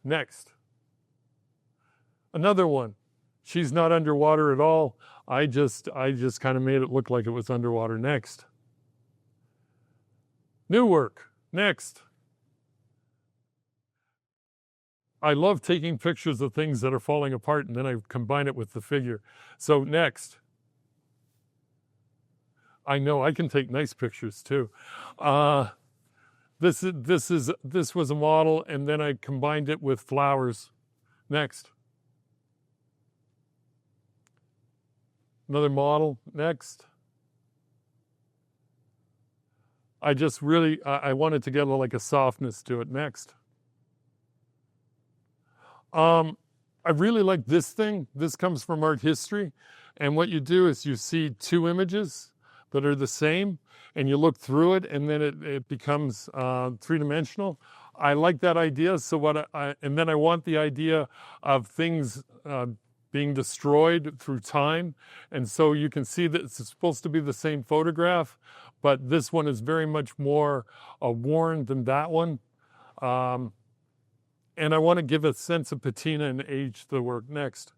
[SPEAKER 1] Next. Another one. She's not underwater at all. I just kind of made it look like it was underwater. Next. New work. Next. I love taking pictures of things that are falling apart, and then I combine it with the figure. So next. I know I can take nice pictures too. This was a model, and then I combined it with flowers. Next. Another model. Next. I just really, I wanted to get like a softness to it. Next. I really like this thing. This comes from art history. And what you do is you see two images that are the same, and you look through it, and then it becomes three-dimensional. I like that idea. So and then I want the idea of things being destroyed through time. And so you can see that it's supposed to be the same photograph, but this one is very much more worn than that one. And I want to give a sense of patina and age to the work. Next.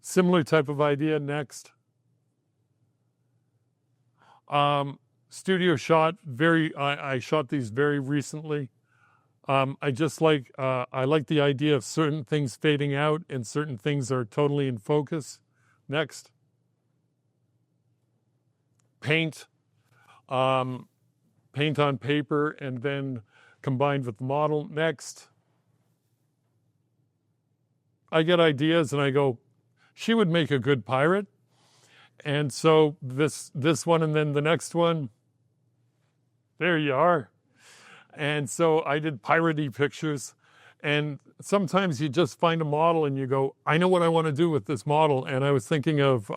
[SPEAKER 1] Similar type of idea. Next. Studio shot. I shot these very recently. I just like I like the idea of certain things fading out and certain things are totally in focus. Next. Paint. Paint on paper and then combined with the model. Next. I get ideas and I go, she would make a good pirate. And so this one and then the next one, there you are. And so I did piratey pictures. And sometimes you just find a model and you go, I know what I want to do with this model. And I was thinking of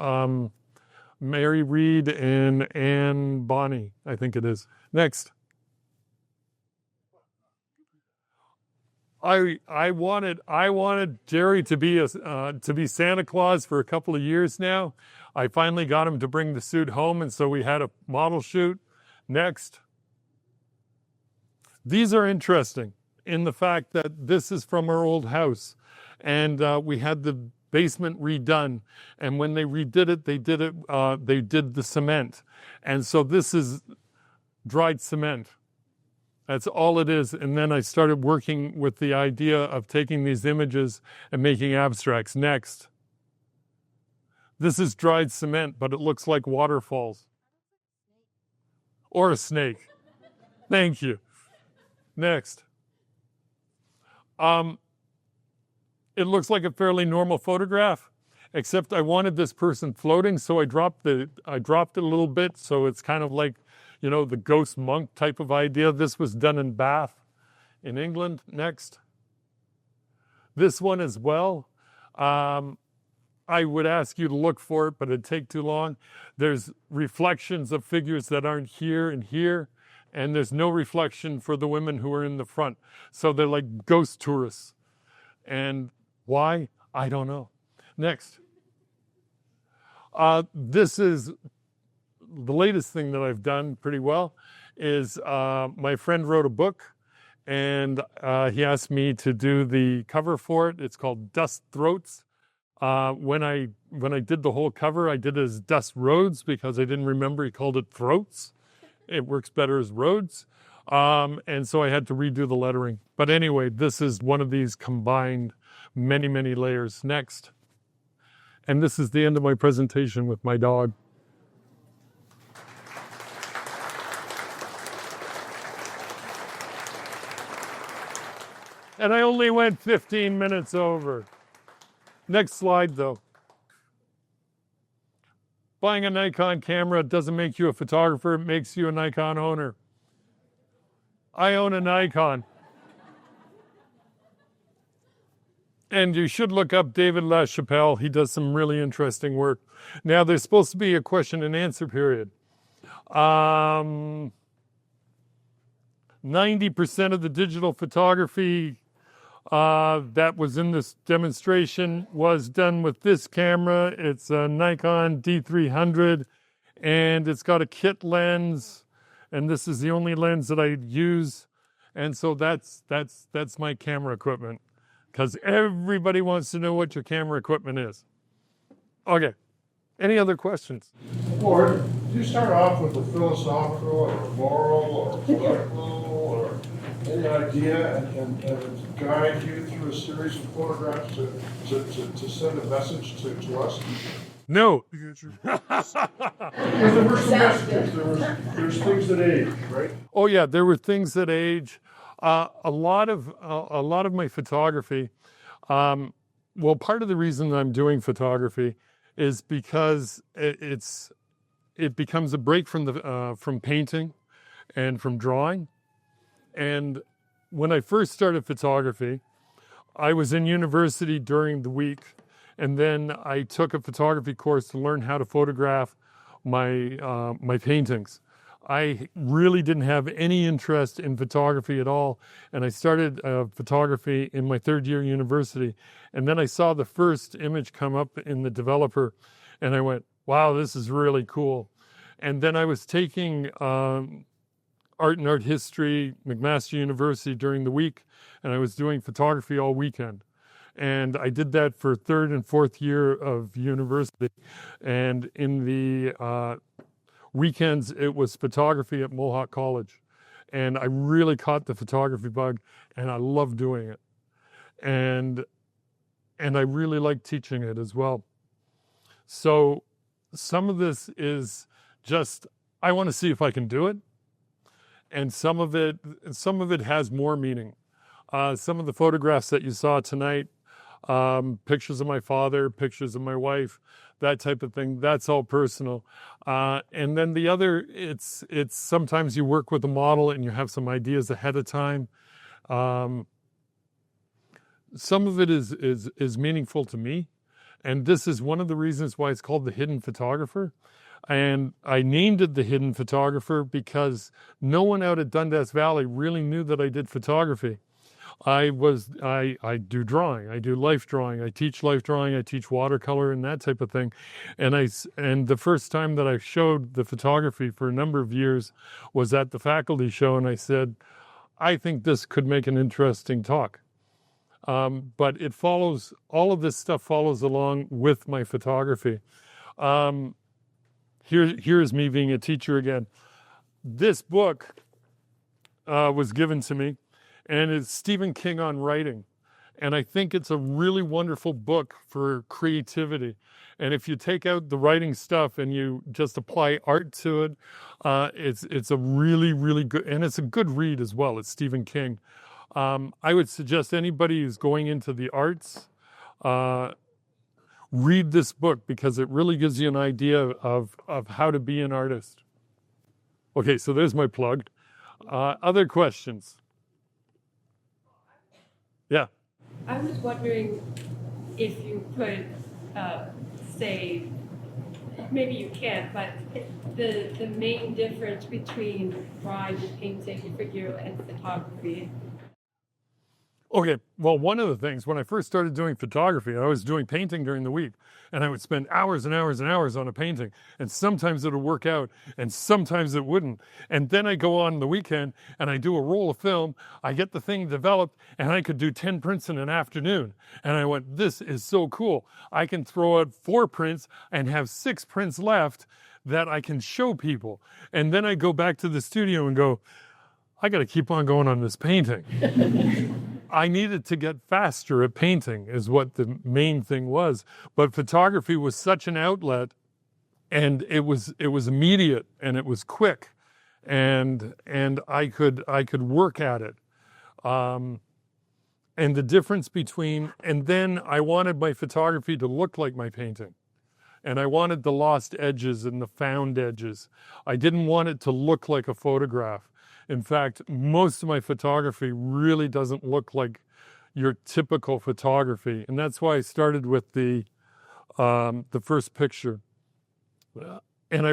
[SPEAKER 1] Mary Read and Anne Bonny, I think it is. Next. I wanted Jerry to be Santa Claus for a couple of years now. I finally got him to bring the suit home, and so we had a model shoot. Next. These are interesting in the fact that this is from our old house, and we had the basement redone. And when they redid it, they did the cement, and so this is dried cement. That's all it is. And then I started working with the idea of taking these images and making abstracts. Next. This is dried cement, but it looks like waterfalls. Or a snake. Thank you. Next. It looks like a fairly normal photograph, except I wanted this person floating, so I dropped it a little bit, so it's kind of like, you know, the ghost monk type of idea. This was done in Bath in England. Next. This one as well. I would ask you to look for it, but it'd take too long. There's reflections of figures that aren't here and here, and there's no reflection for the women who are in the front. So they're like ghost tourists. And why? I don't know. Next. This is the latest thing that I've done pretty well is my friend wrote a book and he asked me to do the cover for it. It's called Dust Throats. When I did the whole cover, I did it as Dust Roads because I didn't remember he called it Throats. It works better as Roads. And so I had to redo the lettering. But anyway, this is one of these combined many, many layers. Next. And this is the end of my presentation with my dog. And I only went 15 minutes over. Next slide, though. Buying a Nikon camera doesn't make you a photographer. It makes you a Nikon owner. I own a Nikon. And you should look up David LaChapelle. He does some really interesting work. Now, there's supposed to be a question and answer period. 90% of the digital photography that was in this demonstration was done with this camera. It's a Nikon D300, and it's got a kit lens, and this is the only lens that I use. And so that's my camera equipment, because everybody wants to know what your camera equipment is. Okay. Any other questions?
[SPEAKER 2] Or do you start off with a philosophical or moral or political or any idea and guide you through a series of photographs to send a message to us?
[SPEAKER 1] No.
[SPEAKER 2] Because there were some messages. There's things that age, right?
[SPEAKER 1] Oh yeah, there were things that age. A lot of my photography. Well, part of the reason I'm doing photography is because it becomes a break from painting and from drawing. And when I first started photography, I was in university during the week, and then I took a photography course to learn how to photograph my paintings. I really didn't have any interest in photography at all, and I started photography in my third year university, and then I saw the first image come up in the developer, and I went, wow, this is really cool. And then I was taking art and art history, McMaster University during the week, and I was doing photography all weekend. And I did that for third and fourth year of university. And in the weekends, it was photography at Mohawk College. And I really caught the photography bug, and I love doing it. And I really like teaching it as well. So some of this is just, I want to see if I can do it. And some of it has more meaning. Some of the photographs that you saw tonight, pictures of my father, pictures of my wife, that type of thing, that's all personal. And then the other, it's sometimes you work with a model and you have some ideas ahead of time. Some of it is meaningful to me. And this is one of the reasons why it's called the hidden photographer. And I named it the hidden photographer because no one out at Dundas Valley really knew that I did photography. I do drawing, I do life drawing, I teach life drawing, I teach watercolor and that type of thing. And the first time that I showed the photography for a number of years was at the faculty show, and I said, I think this could make an interesting talk. But it follows, all of this stuff follows along with my photography. Here's me being a teacher again. This book was given to me, and it's Stephen King on writing. And I think it's a really wonderful book for creativity. And if you take out the writing stuff and you just apply art to it, it's a really, really good, and it's a good read as well. It's Stephen King. I would suggest anybody who's going into the arts, read this book because it really gives you an idea of how to be an artist. Okay, so there's my plug. Other questions? Yeah.
[SPEAKER 3] I was wondering if you could say, maybe you can't, but the main difference between drawing and painting for you and photography.
[SPEAKER 1] Okay, well, one of the things, when I first started doing photography, I was doing painting during the week, and I would spend hours and hours and hours on a painting, and sometimes it would work out, and sometimes it wouldn't. And then I go on the weekend, and I do a roll of film, I get the thing developed, and I could do 10 prints in an afternoon. And I went, this is so cool. I can throw out 4 prints and have 6 prints left that I can show people. And then I go back to the studio and go, I got to keep on going on this painting. I needed to get faster at painting is what the main thing was. But photography was such an outlet, and it was immediate and it was quick, and I could work at it. And the difference between, and then I wanted my photography to look like my painting. And I wanted the lost edges and the found edges. I didn't want it to look like a photograph. In fact, most of my photography really doesn't look like your typical photography. And that's why I started with the first picture. And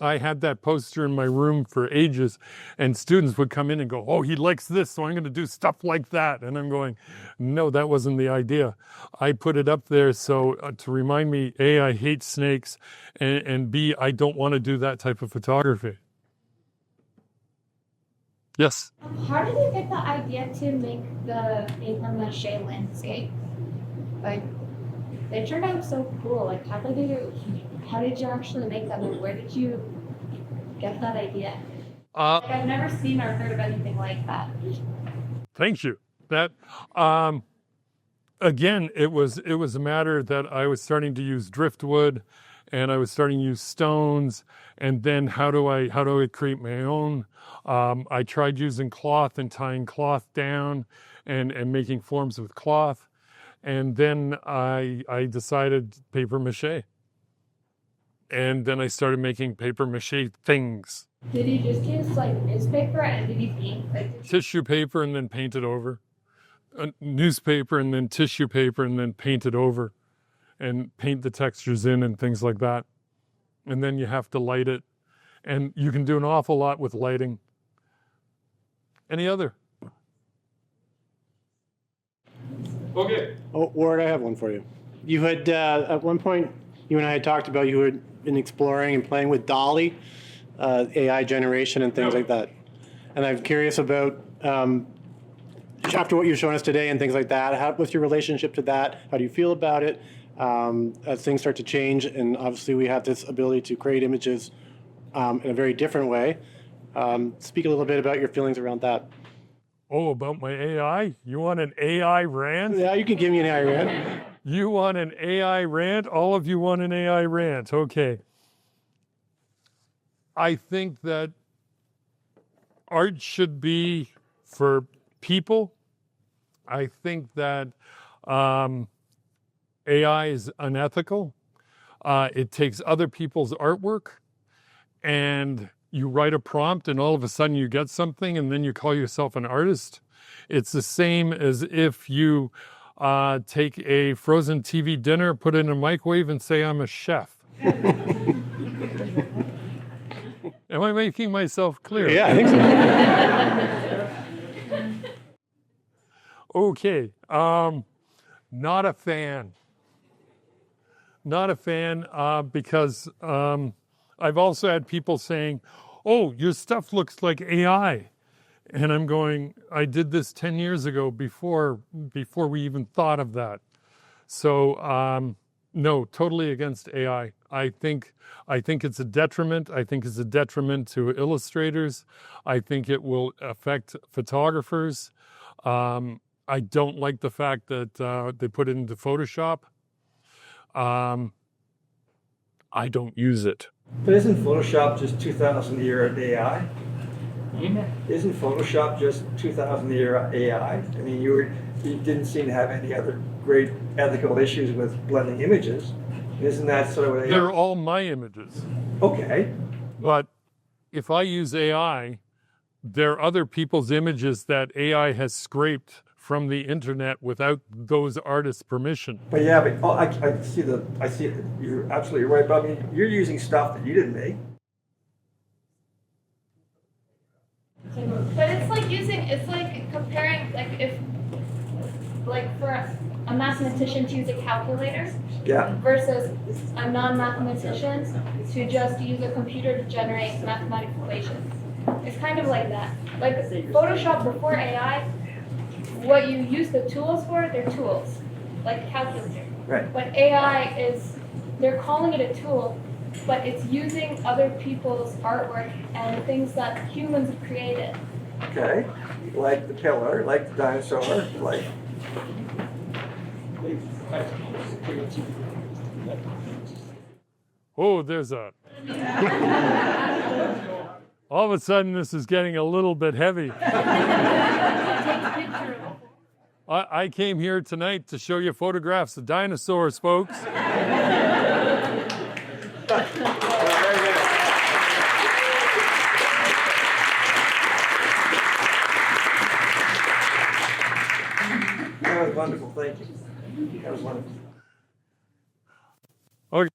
[SPEAKER 1] I had that poster in my room for ages, and students would come in and go, oh, he likes this, so I'm going to do stuff like that. And I'm going, no, that wasn't the idea. I put it up there so to remind me, A, I hate snakes, and B, I don't want to do that type of photography. Yes?
[SPEAKER 4] How did you get the idea to make the paper mache landscape? Like, they turned out so cool. Like, how did you actually make them, and where did you get that idea? I've never seen or heard of anything like that.
[SPEAKER 1] Thank you. That again, it was a matter that I was starting to use driftwood, and I was starting to use stones, and then how do I create my own? I tried using cloth and tying cloth down and making forms with cloth. And then I decided paper mache. And then I started making paper mache things.
[SPEAKER 4] Did you just use like newspaper and did you paint? Like,
[SPEAKER 1] Tissue paper and then paint it over. Newspaper and then tissue paper and then paint it over. And paint the textures in and things like that. And then you have to light it. And you can do an awful lot with lighting. Any other? Okay.
[SPEAKER 5] Oh, Ward, I have one for you. You had, at one point, you and I had talked about you had been exploring and playing with Dolly, AI generation and things like that. And I'm curious about, after what you've shown us today and things like that, what's your relationship to that? How do you feel about it? As things start to change, and obviously we have this ability to create images in a very different way. Speak a little bit about your feelings around that.
[SPEAKER 1] Oh, about my AI? You want an AI rant?
[SPEAKER 5] Yeah, you can give me an AI rant.
[SPEAKER 1] You want an AI rant? All of you want an AI rant. Okay. I think that art should be for people. I think that AI is unethical. It takes other people's artwork and you write a prompt and all of a sudden you get something and then you call yourself an artist. It's the same as if you take a frozen TV dinner, put it in a microwave and say, I'm a chef. Am I making myself clear?
[SPEAKER 5] Yeah, I think so.
[SPEAKER 1] Okay. Not a fan. Not a fan because I've also had people saying, oh, your stuff looks like AI. And I'm going, I did this 10 years ago before we even thought of that. So no, totally against AI. I think it's a detriment. I think it's a detriment to illustrators. I think it will affect photographers. I don't like the fact that they put it into Photoshop. I don't use it.
[SPEAKER 6] But isn't Photoshop just 2,000 a year of AI? Isn't Photoshop just 2,000 a year AI? I mean, you didn't seem to have any other great ethical issues with blending images. Isn't that sort of what AI?
[SPEAKER 1] They're all my images.
[SPEAKER 6] Okay.
[SPEAKER 1] But if I use AI, they're other people's images that AI has scraped from the internet without those artists' permission.
[SPEAKER 6] But yeah, but I see it. You're absolutely right. But I mean, you're using stuff that you didn't make.
[SPEAKER 4] But it's like comparing, like if, like for a mathematician to use a calculator
[SPEAKER 6] Yeah.
[SPEAKER 4] versus a non-mathematician to just use a computer to generate mathematical equations. It's kind of like that. Like Photoshop before AI, what you use the tools for, they're tools, like calculator.
[SPEAKER 6] Right.
[SPEAKER 4] But AI is, they're calling it a tool, but it's using other people's artwork and things that humans have created.
[SPEAKER 6] Okay. Like the pillar, like the dinosaur, like.
[SPEAKER 1] Oh, there's a... All of a sudden, this is getting a little bit heavy. I came here tonight to show you photographs of dinosaurs, folks.
[SPEAKER 6] That was wonderful. Thank you. That was wonderful.
[SPEAKER 1] Okay.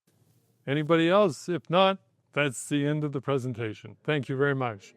[SPEAKER 1] Anybody else? If not, that's the end of the presentation. Thank you very much.